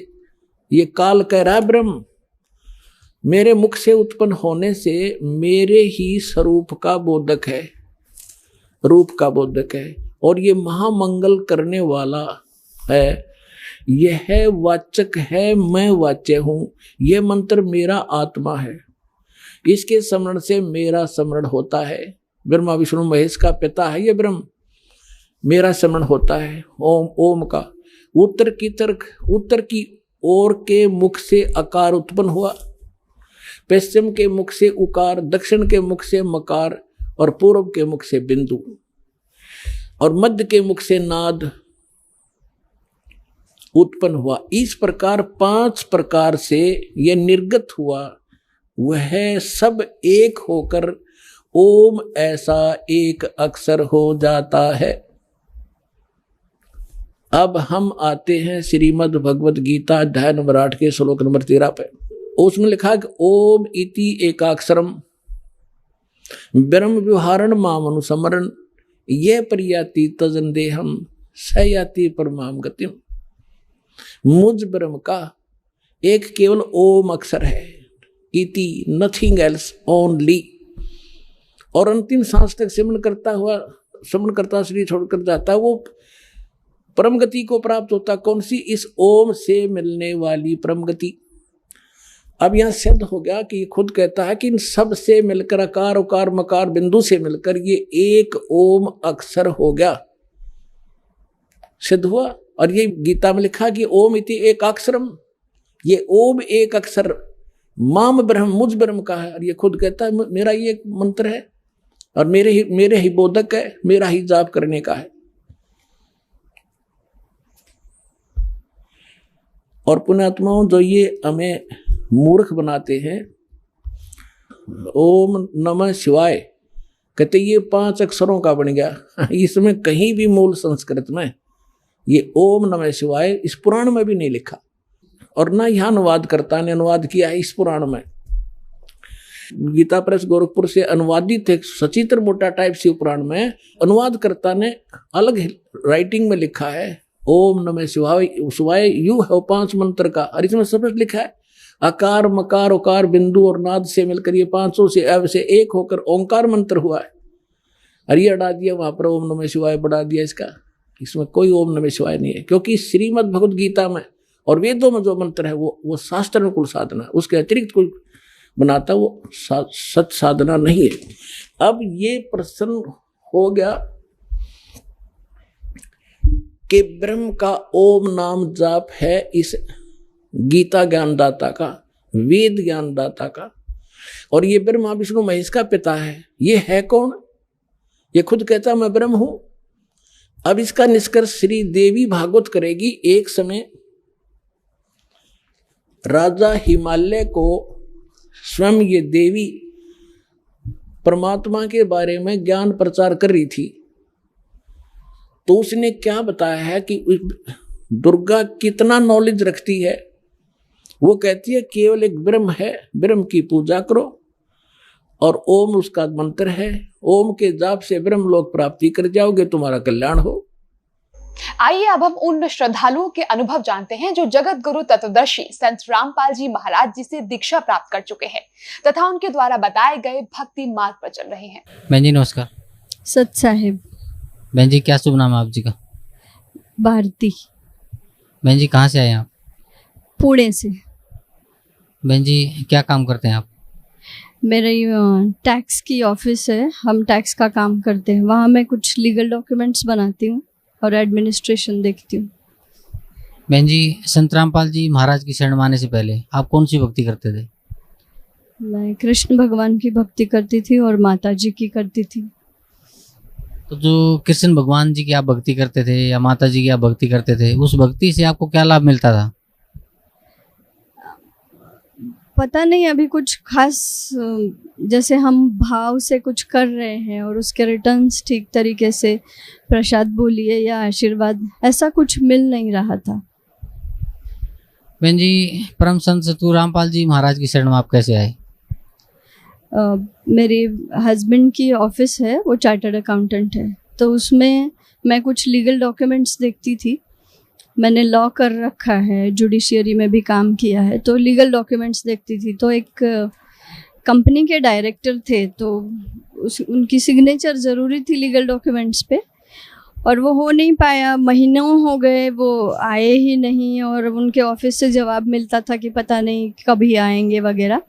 ये काल कह रहा है ब्रह्म, मेरे मुख से उत्पन्न होने से मेरे ही स्वरूप का बोधक है, रूप का बोधक है, और ये महामंगल करने वाला है। यह वाचक है, मैं वाच्य हूं। यह मंत्र मेरा आत्मा है, इसके स्मरण से मेरा स्मरण होता है। ब्रह्मा विष्णु महेश का पिता है ये ब्रह्म, मेरा स्मरण होता है ओम। ओम का उत्तर की ओर के मुख से अकार उत्पन्न हुआ, पश्चिम के मुख से उकार, दक्षिण के मुख से मकार, और पूर्व के मुख से बिंदु, और मध्य के मुख से नाद उत्पन्न हुआ। इस प्रकार 5 प्रकार से यह निर्गत हुआ, वह सब एक होकर ओम ऐसा एक अक्षर हो जाता है। अब हम आते हैं श्रीमद् भगवद गीता अध्याय नंबर 8 के श्लोक नंबर 13 पे। उसमें लिखा कि ओम इति एकाक्षरम ब्रह्म व्यवहारण माम अनुसमरण ये परियाति तजन देहम सयाति परमाम गतिम। मुझ ब्रह्म का एक केवल ओम अक्षर है, इति नथिंग एल्स ओनली, और अंतिम सांस तक सिमरण करता शरीर छोड़कर जाता है, वो परम गति को प्राप्त होता। कौन सी? इस ओम से मिलने वाली परम गति। अब यहां सिद्ध हो गया कि खुद कहता है कि इन सब से मिलकर अकार उकार मकार बिंदु से मिलकर ये एक ओम अक्षर हो गया, सिद्ध हुआ। और ये गीता में लिखा कि ओम इति एक अक्षरम, ये ओम एक अक्षर माम ब्रह्म मुझ ब्रह्म का है। और ये खुद कहता है मेरा ये एक मंत्र है और मेरे ही बोधक है, मेरा ही जाप करने का है। और पुण्यात्माओं जो ये हमें मूर्ख बनाते हैं, ओम नमः शिवाय कहते ये 5 अक्षरों का बन गया। इसमें कहीं भी मूल संस्कृत में ये ओम नमः शिवाय इस पुराण में भी नहीं लिखा, और ना यह अनुवादकर्ता ने अनुवाद किया है इस पुराण में। गीता प्रेस गोरखपुर से अनुवादित एक सचित्र मोटा टाइप से पुराण में अनुवादकर्ता ने अलग राइटिंग में लिखा है ओम नमः शिवाय शिवाय यू है 5 मंत्र का, और इसमें स्पष्ट लिखा है अकार मकार उकार बिंदु और नाद से मिलकर ये 500 से अव से एक होकर ओंकार मंत्र हुआ है। अरे अड़ा दिया वहां पर ओम नमः शिवाय बढ़ा दिया इसका, इसमें कोई ओम नमः शिवाय नहीं है, क्योंकि श्रीमद् भगवद गीता में और वेदों में जो मंत्र है वो शास्त्र अनुकूल साधना, उसके अतिरिक्त कोई बनाता वो सत साधना नहीं है। अब ये प्रश्न हो गया कि ब्रह्म का ओम नाम जाप है इस गीता ज्ञानदाता का, वेद ज्ञानदाता का, और ये ब्रह्मा विष्णु महेश का पिता है। ये है कौन? ये खुद कहता मैं ब्रह्म हूं। अब इसका निष्कर्ष श्री देवी भागवत करेगी। एक समय राजा हिमालय को स्वयं ये देवी परमात्मा के बारे में ज्ञान प्रचार कर रही थी, तो उसने क्या बताया है कि दुर्गा कितना नॉलेज रखती है। वो कहती है केवल एक ब्रह्म है, ब्रह्म की पूजा करो, और ओम उसका मंत्र है, ओम के जाप से ब्रह्म लोक प्राप्ति कर जाओगे, तुम्हारा कल्याण हो। आइए अब हम उन श्रद्धालुओं के अनुभव जानते हैं जो जगत गुरु तत्वदर्शी संत रामपाल जी महाराज जी से दीक्षा प्राप्त कर चुके हैं तथा उनके द्वारा बताए गए भक्ति मार्ग पर चल रहे हैं। बहन जी नमस्कार। सत साहिब। बहन जी क्या शुभ नाम है आप जी का? भारती। बहन जी कहाँ से आए आप? पुणे से। बहन जी क्या काम करते हैं आप? मेरी टैक्स की ऑफिस है, हम टैक्स का काम करते हैं। वहाँ मैं कुछ लीगल डॉक्यूमेंट्स बनाती हूँ और एडमिनिस्ट्रेशन देखती हूँ। बहन जी संत रामपाल जी महाराज की शरण में आने से पहले आप कौन सी भक्ति करते थे? मैं कृष्ण भगवान की भक्ति करती थी और माता जी की करती थी। तो जो कृष्ण भगवान जी की आप भक्ति करते थे या माता जी की आप भक्ति करते थे, उस भक्ति से आपको क्या लाभ मिलता था? पता नहीं, अभी कुछ खास जैसे हम भाव से कुछ कर रहे हैं और उसके रिटर्न्स ठीक तरीके से प्रसाद बोलिए या आशीर्वाद ऐसा कुछ मिल नहीं रहा था। बहन जी परम संत सतगुरु रामपाल जी महाराज की शरण में आप कैसे आए? मेरे हस्बैंड की ऑफिस है, वो चार्टर्ड अकाउंटेंट है, तो उसमें मैं कुछ लीगल डॉक्यूमेंट्स देखती थी। मैंने लॉ कर रखा है, जुडिशियरी में भी काम किया है, तो लीगल डॉक्यूमेंट्स देखती थी। तो एक कंपनी के डायरेक्टर थे, तो उनकी सिग्नेचर ज़रूरी थी लीगल डॉक्यूमेंट्स पे, और वो हो नहीं पाया। महीनों हो गए, वो आए ही नहीं, और उनके ऑफिस से जवाब मिलता था कि पता नहीं कभी आएंगे वगैरह।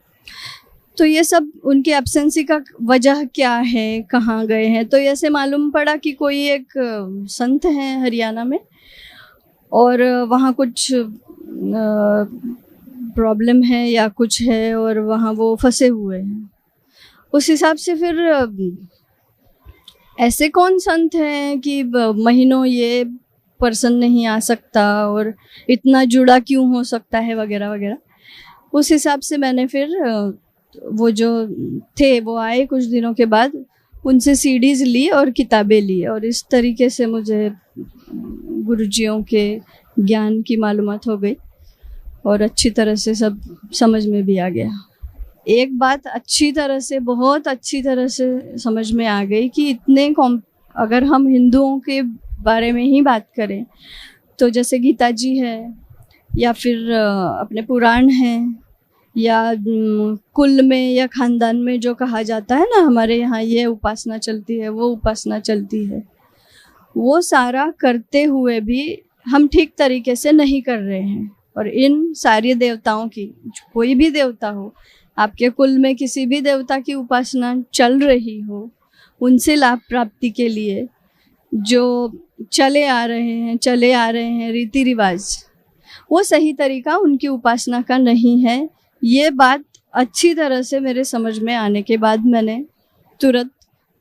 तो ये सब उनकी एब्सेंसी का वजह क्या है, कहाँ गए हैं, तो ऐसे मालूम पड़ा कि कोई एक संत हैं हरियाणा में और वहाँ कुछ प्रॉब्लम है या कुछ है और वहाँ वो फंसे हुए हैं। उस हिसाब से फिर ऐसे कौन संत हैं कि महीनों ये पर्सन नहीं आ सकता और इतना जुड़ा क्यों हो सकता है वगैरह वगैरह। उस हिसाब से मैंने फिर वो जो थे वो आए कुछ दिनों के बाद, उनसे सीडीज़ ली और किताबें ली, और इस तरीके से मुझे गुरुजियों के ज्ञान की मालूमात हो गई और अच्छी तरह से सब समझ में भी आ गया। एक बात अच्छी तरह से, बहुत अच्छी तरह से समझ में आ गई कि अगर हम हिंदुओं के बारे में ही बात करें तो जैसे गीता जी है या फिर अपने पुराण हैं या कुल में या खानदान में जो कहा जाता है ना, हमारे यहाँ ये उपासना चलती है, वो उपासना चलती है, वो सारा करते हुए भी हम ठीक तरीके से नहीं कर रहे हैं। और इन सारे देवताओं की, कोई भी देवता हो, आपके कुल में किसी भी देवता की उपासना चल रही हो, उनसे लाभ प्राप्ति के लिए जो चले आ रहे हैं रीति रिवाज, वो सही तरीका उनकी उपासना का नहीं है। ये बात अच्छी तरह से मेरे समझ में आने के बाद मैंने तुरंत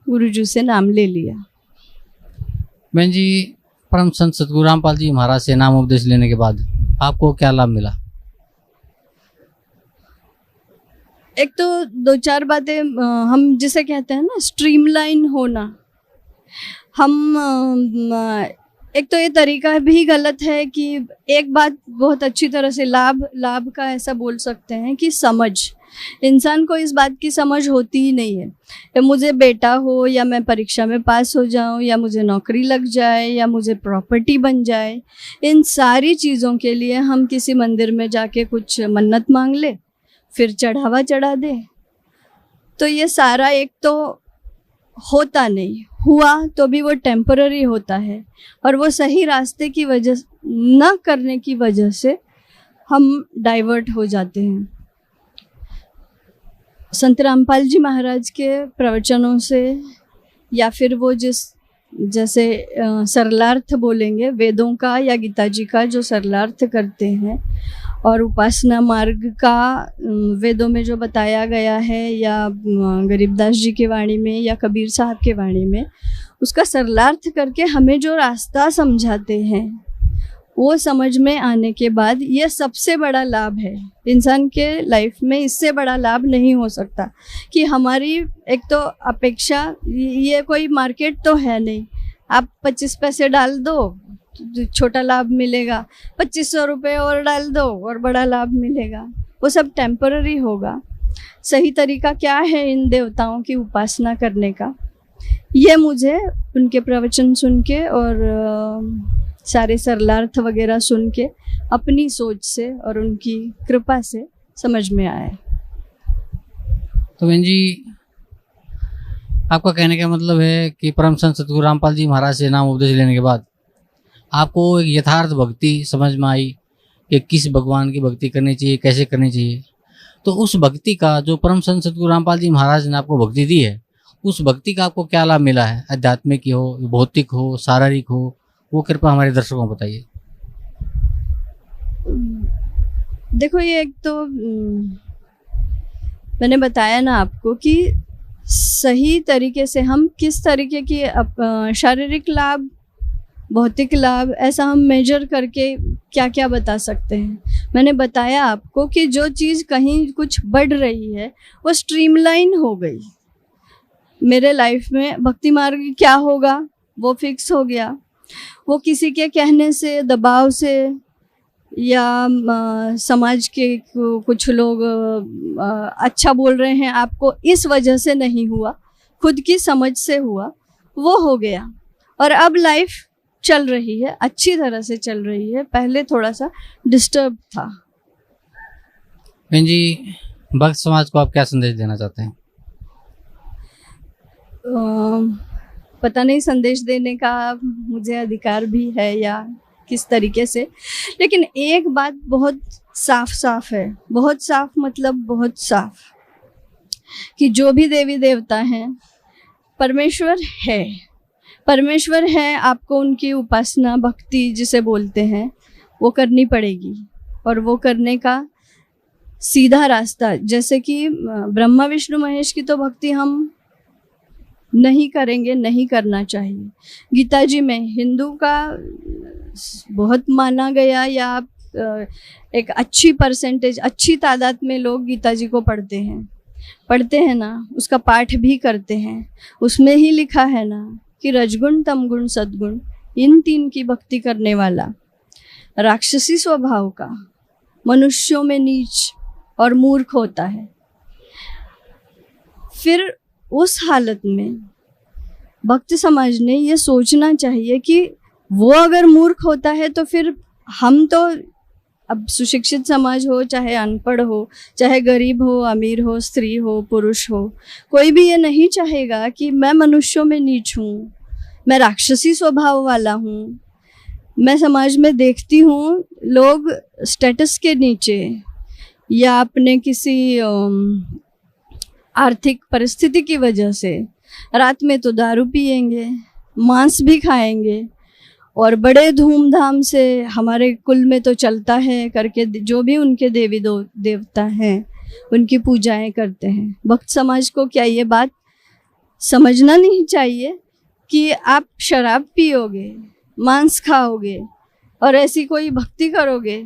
गुरुजी से नाम ले लिया। बहन जी परम संत सतगुरु रामपाल जी महाराज से नाम उपदेश लेने के बाद आपको क्या लाभ मिला? एक तो 2-4 बातें, हम जिसे कहते हैं ना स्ट्रीमलाइन होना, हम एक तो ये तरीका भी गलत है कि एक बात बहुत अच्छी तरह से लाभ का ऐसा बोल सकते हैं कि समझ, इंसान को इस बात की समझ होती ही नहीं है कि मुझे बेटा हो या मैं परीक्षा में पास हो जाऊं या मुझे नौकरी लग जाए या मुझे प्रॉपर्टी बन जाए। इन सारी चीज़ों के लिए हम किसी मंदिर में जाके कुछ मन्नत मांग ले, फिर चढ़ावा चढ़ा दे, तो ये सारा एक तो होता नहीं, हुआ तो भी वो टेम्पररी होता है और वो सही रास्ते की वजह न करने की वजह से हम डाइवर्ट हो जाते हैं। संत रामपाल जी महाराज के प्रवचनों से या फिर वो जैसे सरलार्थ बोलेंगे वेदों का या गीता जी का जो सरलार्थ करते हैं और उपासना मार्ग का वेदों में जो बताया गया है या गरीबदास जी के वाणी में या कबीर साहब के वाणी में, उसका सरलार्थ करके हमें जो रास्ता समझाते हैं वो समझ में आने के बाद ये सबसे बड़ा लाभ है इंसान के लाइफ में। इससे बड़ा लाभ नहीं हो सकता कि हमारी एक तो अपेक्षा, ये कोई मार्केट तो है नहीं, आप 25 पैसे डाल दो छोटा लाभ मिलेगा, 2500 रुपये और डाल दो और बड़ा लाभ मिलेगा, वो सब टेम्पररी होगा। सही तरीका क्या है इन देवताओं की उपासना करने का, ये मुझे उनके प्रवचन सुन के और सारे सरलार्थ वगैरह सुन के अपनी सोच से और उनकी कृपा से समझ में आया। तो बहन जी, आपका कहने का मतलब है कि परम संत सतगुरु रामपाल जी महाराज से नाम उपदेश लेने के बाद आपको एक यथार्थ भक्ति समझ में आई कि किस भगवान की भक्ति करनी चाहिए, कैसे करनी चाहिए। तो उस भक्ति का जो परम संत सतगुरु रामपाल जी महाराज ने आपको भक्ति दी है, उस भक्ति का आपको क्या लाभ मिला है? आध्यात्मिक हो, भौतिक हो, शारीरिक हो, वो कृपा हमारे दर्शकों को बताइए। देखो, ये एक तो मैंने बताया ना आपको कि सही तरीके से हम किस तरीके की शारीरिक लाभ, भौतिक लाभ, ऐसा हम मेजर करके क्या क्या बता सकते हैं। मैंने बताया आपको कि जो चीज़ कहीं कुछ बढ़ रही है वो स्ट्रीमलाइन हो गई। मेरे लाइफ में भक्ति मार्ग क्या होगा वो फिक्स हो गया। वो किसी के कहने से, दबाव से या समाज के कुछ लोग अच्छा बोल रहे हैं आपको, इस वजह से नहीं हुआ, खुद की समझ से हुआ, वो हो गया। और अब लाइफ चल रही है, अच्छी तरह से चल रही है। पहले थोड़ा सा डिस्टर्ब था। बहन जी, भक्त समाज को आप क्या संदेश देना चाहते हैं? पता नहीं संदेश देने का मुझे अधिकार भी है या किस तरीके से, लेकिन एक बात बहुत साफ है, बहुत साफ मतलब बहुत साफ, कि जो भी देवी देवता हैं परमेश्वर है, परमेश्वर है। आपको उनकी उपासना, भक्ति जिसे बोलते हैं, वो करनी पड़ेगी। और वो करने का सीधा रास्ता, जैसे कि ब्रह्मा विष्णु महेश की तो भक्ति हम नहीं करेंगे, नहीं करना चाहिए। गीता जी में हिंदू का बहुत माना गया, या एक अच्छी परसेंटेज, अच्छी तादाद में लोग गीता जी को पढ़ते हैं ना, उसका पाठ भी करते हैं। उसमें ही लिखा है ना कि रजगुण, तमगुण, सद्गुण, इन 3 की भक्ति करने वाला राक्षसी स्वभाव का, मनुष्यों में नीच और मूर्ख होता है। फिर उस हालत में भक्त समाज ने ये सोचना चाहिए कि वो अगर मूर्ख होता है तो फिर हम तो, अब सुशिक्षित समाज हो, चाहे अनपढ़ हो, चाहे गरीब हो, अमीर हो, स्त्री हो, पुरुष हो, कोई भी ये नहीं चाहेगा कि मैं मनुष्यों में नीच हूँ, मैं राक्षसी स्वभाव वाला हूँ। मैं समाज में देखती हूँ लोग स्टेटस के नीचे या अपने किसी आर्थिक परिस्थिति की वजह से रात में तो दारू पिएंगे, मांस भी खाएंगे और बड़े धूमधाम से हमारे कुल में तो चलता है करके जो भी उनके देवी देवता हैं उनकी पूजाएं करते हैं। भक्त समाज को क्या ये बात समझना नहीं चाहिए कि आप शराब पियोगे, मांस खाओगे और ऐसी कोई भक्ति करोगे,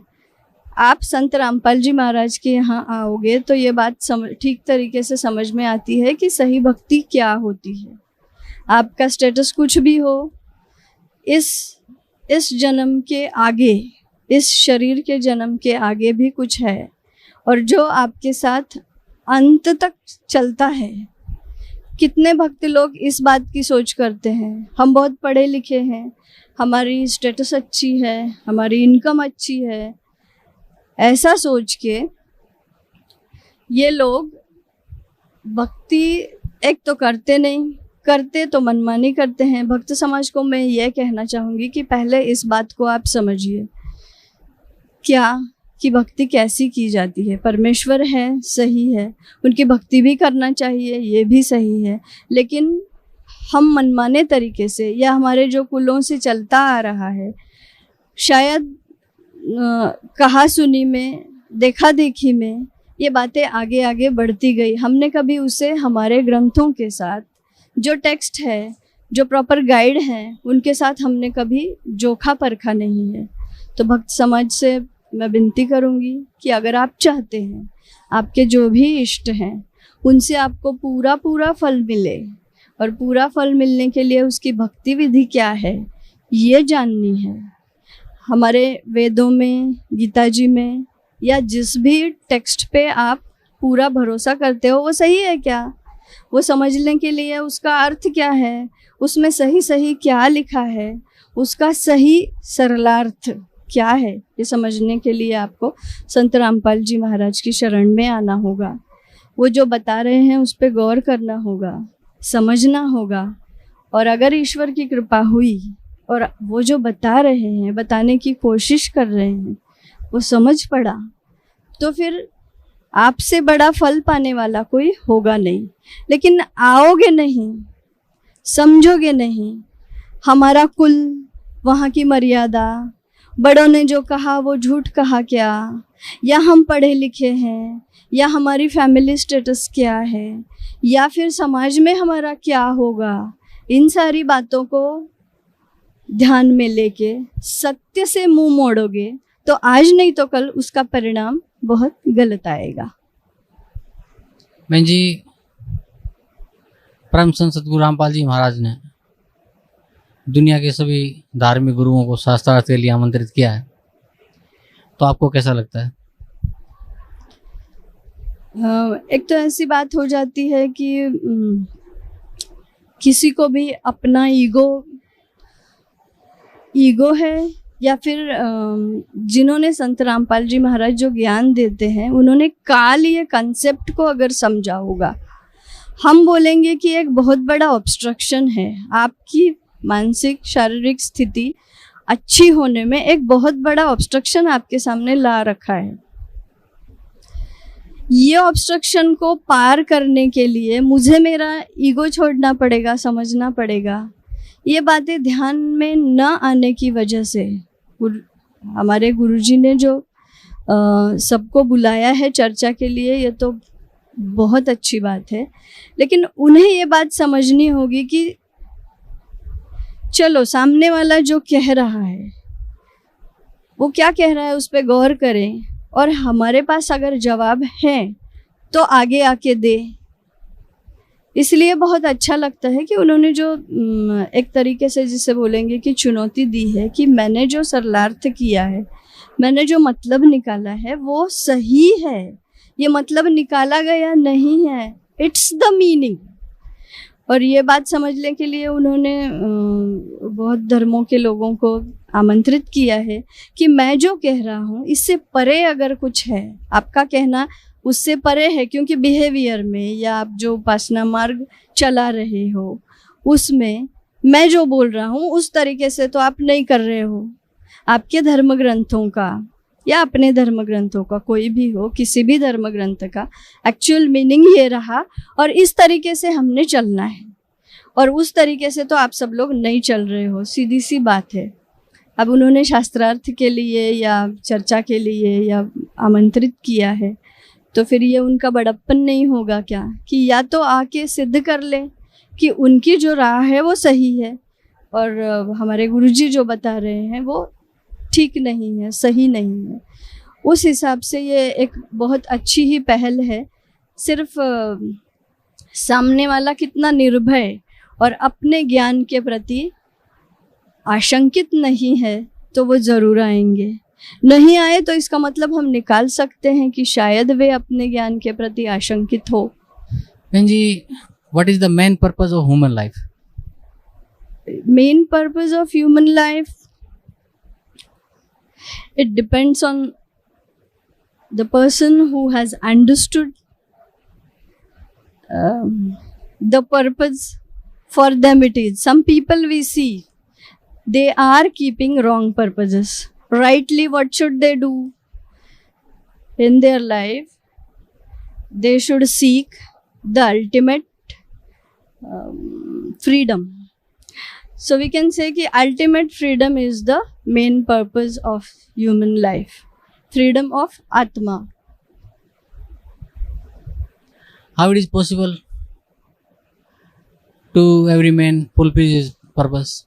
आप संत रामपाल जी महाराज के यहाँ आओगे तो ये बात ठीक तरीके से समझ में आती है कि सही भक्ति क्या होती है। आपका स्टेटस कुछ भी हो, इस इस जन्म के आगे, इस शरीर के जन्म के आगे भी कुछ है और जो आपके साथ अंत तक चलता है। कितने भक्त लोग इस बात की सोच करते हैं, हम बहुत पढ़े लिखे हैं, हमारी स्टेटस अच्छी है, हमारी इनकम अच्छी है, ऐसा सोच के ये लोग भक्ति एक तो करते नहीं, करते तो मनमानी करते हैं। भक्त समाज को मैं ये कहना चाहूँगी कि पहले इस बात को आप समझिए क्या कि भक्ति कैसी की जाती है। परमेश्वर है, सही है, उनकी भक्ति भी करना चाहिए, ये भी सही है, लेकिन हम मनमाने तरीके से या हमारे जो कुलों से चलता आ रहा है, शायद कहा सुनी में, देखा देखी में ये बातें आगे आगे बढ़ती गई। हमने कभी उसे हमारे ग्रंथों के साथ, जो टेक्स्ट है, जो प्रॉपर गाइड हैं, उनके साथ हमने कभी जोखा परखा नहीं है। तो भक्त समाज से मैं विनती करूंगी कि अगर आप चाहते हैं आपके जो भी इष्ट हैं उनसे आपको पूरा पूरा फल मिले, और पूरा फल मिलने के लिए उसकी भक्ति विधि क्या है ये जाननी है। हमारे वेदों में, गीता जी में, या जिस भी टेक्स्ट पे आप पूरा भरोसा करते हो वो सही है क्या, वो समझने के लिए उसका अर्थ क्या है, उसमें सही सही क्या लिखा है, उसका सही सरलार्थ क्या है, ये समझने के लिए आपको संत रामपाल जी महाराज की शरण में आना होगा। वो जो बता रहे हैं उस पर गौर करना होगा, समझना होगा, और अगर ईश्वर की कृपा हुई और वो जो बता रहे हैं, बताने की कोशिश कर रहे हैं, वो समझ पड़ा, तो फिर आपसे बड़ा फल पाने वाला कोई होगा नहीं। लेकिन आओगे नहीं, समझोगे नहीं, हमारा कुल, वहाँ की मर्यादा, बड़ों ने जो कहा वो झूठ कहा क्या, या हम पढ़े लिखे हैं, या हमारी फैमिली स्टेटस क्या है, या फिर समाज में हमारा क्या होगा, इन सारी बातों को ध्यान में लेके सत्य से मुंह मोड़ोगे तो आज नहीं तो कल उसका परिणाम बहुत गलत आएगा। बहन जी, परम संत सतगुरु रामपाल जी महाराज ने दुनिया के सभी धार्मिक गुरुओं को शास्त्रार्थ के लिए आमंत्रित किया है, तो आपको कैसा लगता है? एक तो ऐसी बात हो जाती है कि किसी को भी अपना ईगो है, या फिर जिन्होंने संत रामपाल जी महाराज जो ज्ञान देते हैं उन्होंने काल ये कंसेप्ट को अगर समझा होगा, हम बोलेंगे कि एक बहुत बड़ा ऑब्स्ट्रक्शन है, आपकी मानसिक शारीरिक स्थिति अच्छी होने में एक बहुत बड़ा ऑब्स्ट्रक्शन आपके सामने ला रखा है। ये ऑब्स्ट्रक्शन को पार करने के लिए मुझे मेरा ईगो छोड़ना पड़ेगा, समझना पड़ेगा। ये बातें ध्यान में न आने की वजह से हमारे गुरुजी ने जो सबको बुलाया है चर्चा के लिए, ये तो बहुत अच्छी बात है, लेकिन उन्हें ये बात समझनी होगी कि चलो सामने वाला जो कह रहा है वो क्या कह रहा है उस पर गौर करें, और हमारे पास अगर जवाब है तो आगे आके दे। इसलिए बहुत अच्छा लगता है कि उन्होंने जो एक तरीके से जिसे बोलेंगे कि चुनौती दी है कि मैंने जो सरलार्थ किया है, मैंने जो मतलब निकाला है वो सही है, ये मतलब निकाला गया नहीं है, इट्स द मीनिंग। और ये बात समझने के लिए उन्होंने बहुत धर्मों के लोगों को आमंत्रित किया है कि मैं जो कह रहा हूँ इससे परे अगर कुछ है, आपका कहना उससे परे है, क्योंकि बिहेवियर में या आप जो उपासना मार्ग चला रहे हो उसमें मैं जो बोल रहा हूँ उस तरीके से तो आप नहीं कर रहे हो। आपके धर्म ग्रंथों का या अपने धर्म ग्रंथों का, कोई भी हो, किसी भी धर्म ग्रंथ का एक्चुअल मीनिंग ये रहा और इस तरीके से हमने चलना है, और उस तरीके से तो आप सब लोग नहीं चल रहे हो, सीधी सी बात है। अब उन्होंने शास्त्रार्थ के लिए या चर्चा के लिए या आमंत्रित किया है, तो फिर ये उनका बड़प्पन नहीं होगा क्या कि या तो आके सिद्ध कर ले कि उनकी जो राह है वो सही है और हमारे गुरुजी जो बता रहे हैं वो ठीक नहीं है, सही नहीं है। उस हिसाब से ये एक बहुत अच्छी ही पहल है। सिर्फ सामने वाला कितना निर्भय और अपने ज्ञान के प्रति आशंकित नहीं है तो वो जरूर आएंगे। नहीं आए तो इसका मतलब हम निकाल सकते हैं कि शायद वे अपने ज्ञान के प्रति आशंकित हो। बहन जी, what is the main purpose of human life? Main purpose of human life, it depends on the person who has understood the purpose for them it is. Some people we see, they are keeping wrong purposes. Rightly, what should they do in their life? They should seek the ultimate freedom. So we can say कि ultimate freedom is the main purpose of human life. Freedom of Atma. How it is possible to every man fulfill his purpose?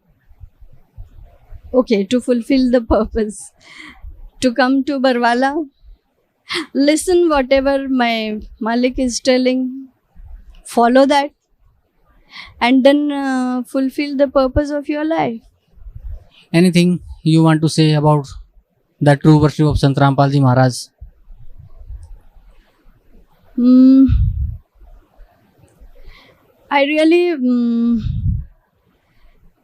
Okay, to fulfill the purpose, to come to Barwala, listen whatever my Malik is telling, follow that, and then fulfill the purpose of your life. Anything you want to say about the true worship of Sant Rampal Ji Maharaj? I really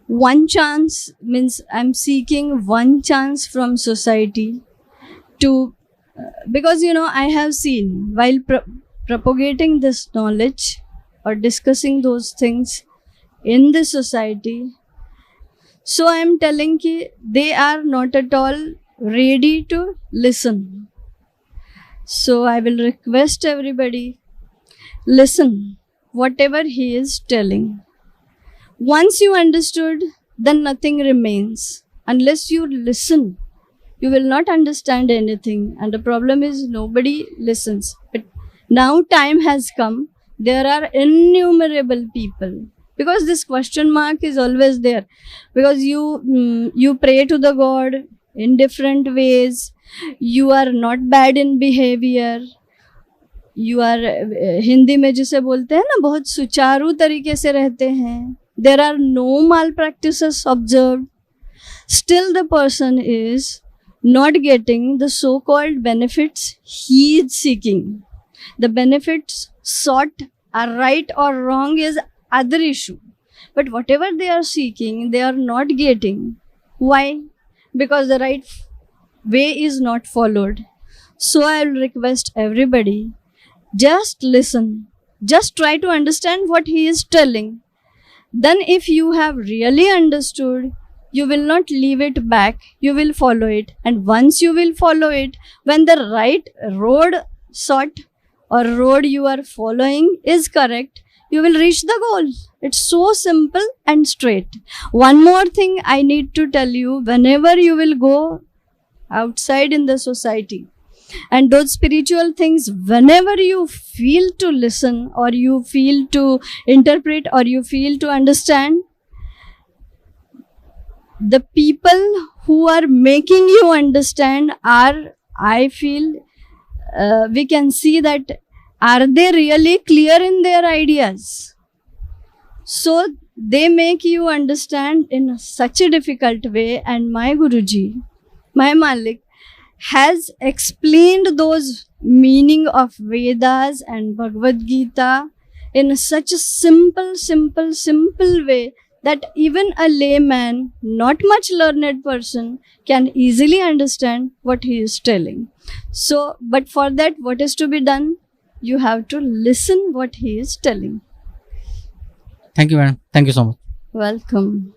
one chance means I'm seeking one chance from society to because I have seen while propagating this knowledge or discussing those things in the society, so I am telling ki they are not at all ready to listen. So I will request everybody, listen whatever he is telling. Once you understood, then nothing remains. Unless you listen, you will not understand anything, and the problem is nobody listens. But now time has come, there are innumerable people, because this question mark is always there, because you pray to the God in different ways, you are not bad in behavior, you are Hindi में जिसे बोलते हैं ना, बहुत सुचारू तरीके से रहते हैं, there are no malpractices observed, still the person is not getting the so-called benefits he is seeking. The benefits sought are right or wrong is other issue, but whatever they are seeking, they are not getting. Why? Because the right way is not followed. So I will request everybody, just listen, just try to understand what he is telling. Then if you have really understood, you will not leave it back, you will follow it. And once you will follow it, when the right road sought or road you are following is correct, you will reach the goal. It's so simple and straight. One more thing I need to tell you, whenever you will go outside in the society and those spiritual things, whenever you feel to listen or you feel to interpret or you feel to understand, the people who are making you understand are, I feel, we can see that are they really clear in their ideas. So they make you understand in such a difficult way, and my Guruji, my Malik, has explained those meaning of Vedas and Bhagavad Gita in such a simple way that even a layman, not much learned person, can easily understand what he is telling. So, but for that, what is to be done? You have to listen what he is telling. Thank you, madam. Thank you so much. Welcome.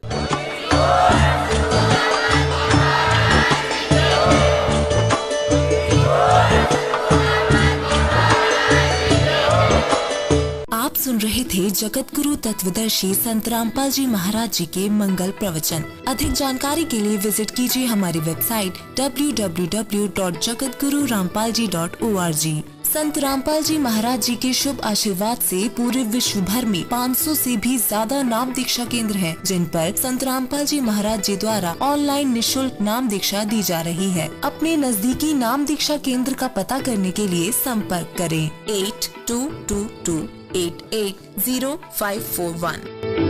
आप सुन रहे थे जगत गुरु तत्वदर्शी संत रामपाल जी महाराज जी के मंगल प्रवचन। अधिक जानकारी के लिए विजिट कीजिए हमारी वेबसाइट www.jagatgururampalji.org। संत रामपाल जी महाराज जी के शुभ आशीर्वाद से पूरे विश्व भर में 500 से भी ज्यादा नाम दीक्षा केंद्र हैं, जिन पर संत रामपाल जी महाराज जी द्वारा ऑनलाइन निशुल्क नाम दीक्षा दी जा रही है। अपने नजदीकी नाम दीक्षा केंद्र का पता करने के लिए संपर्क करें 8222880541।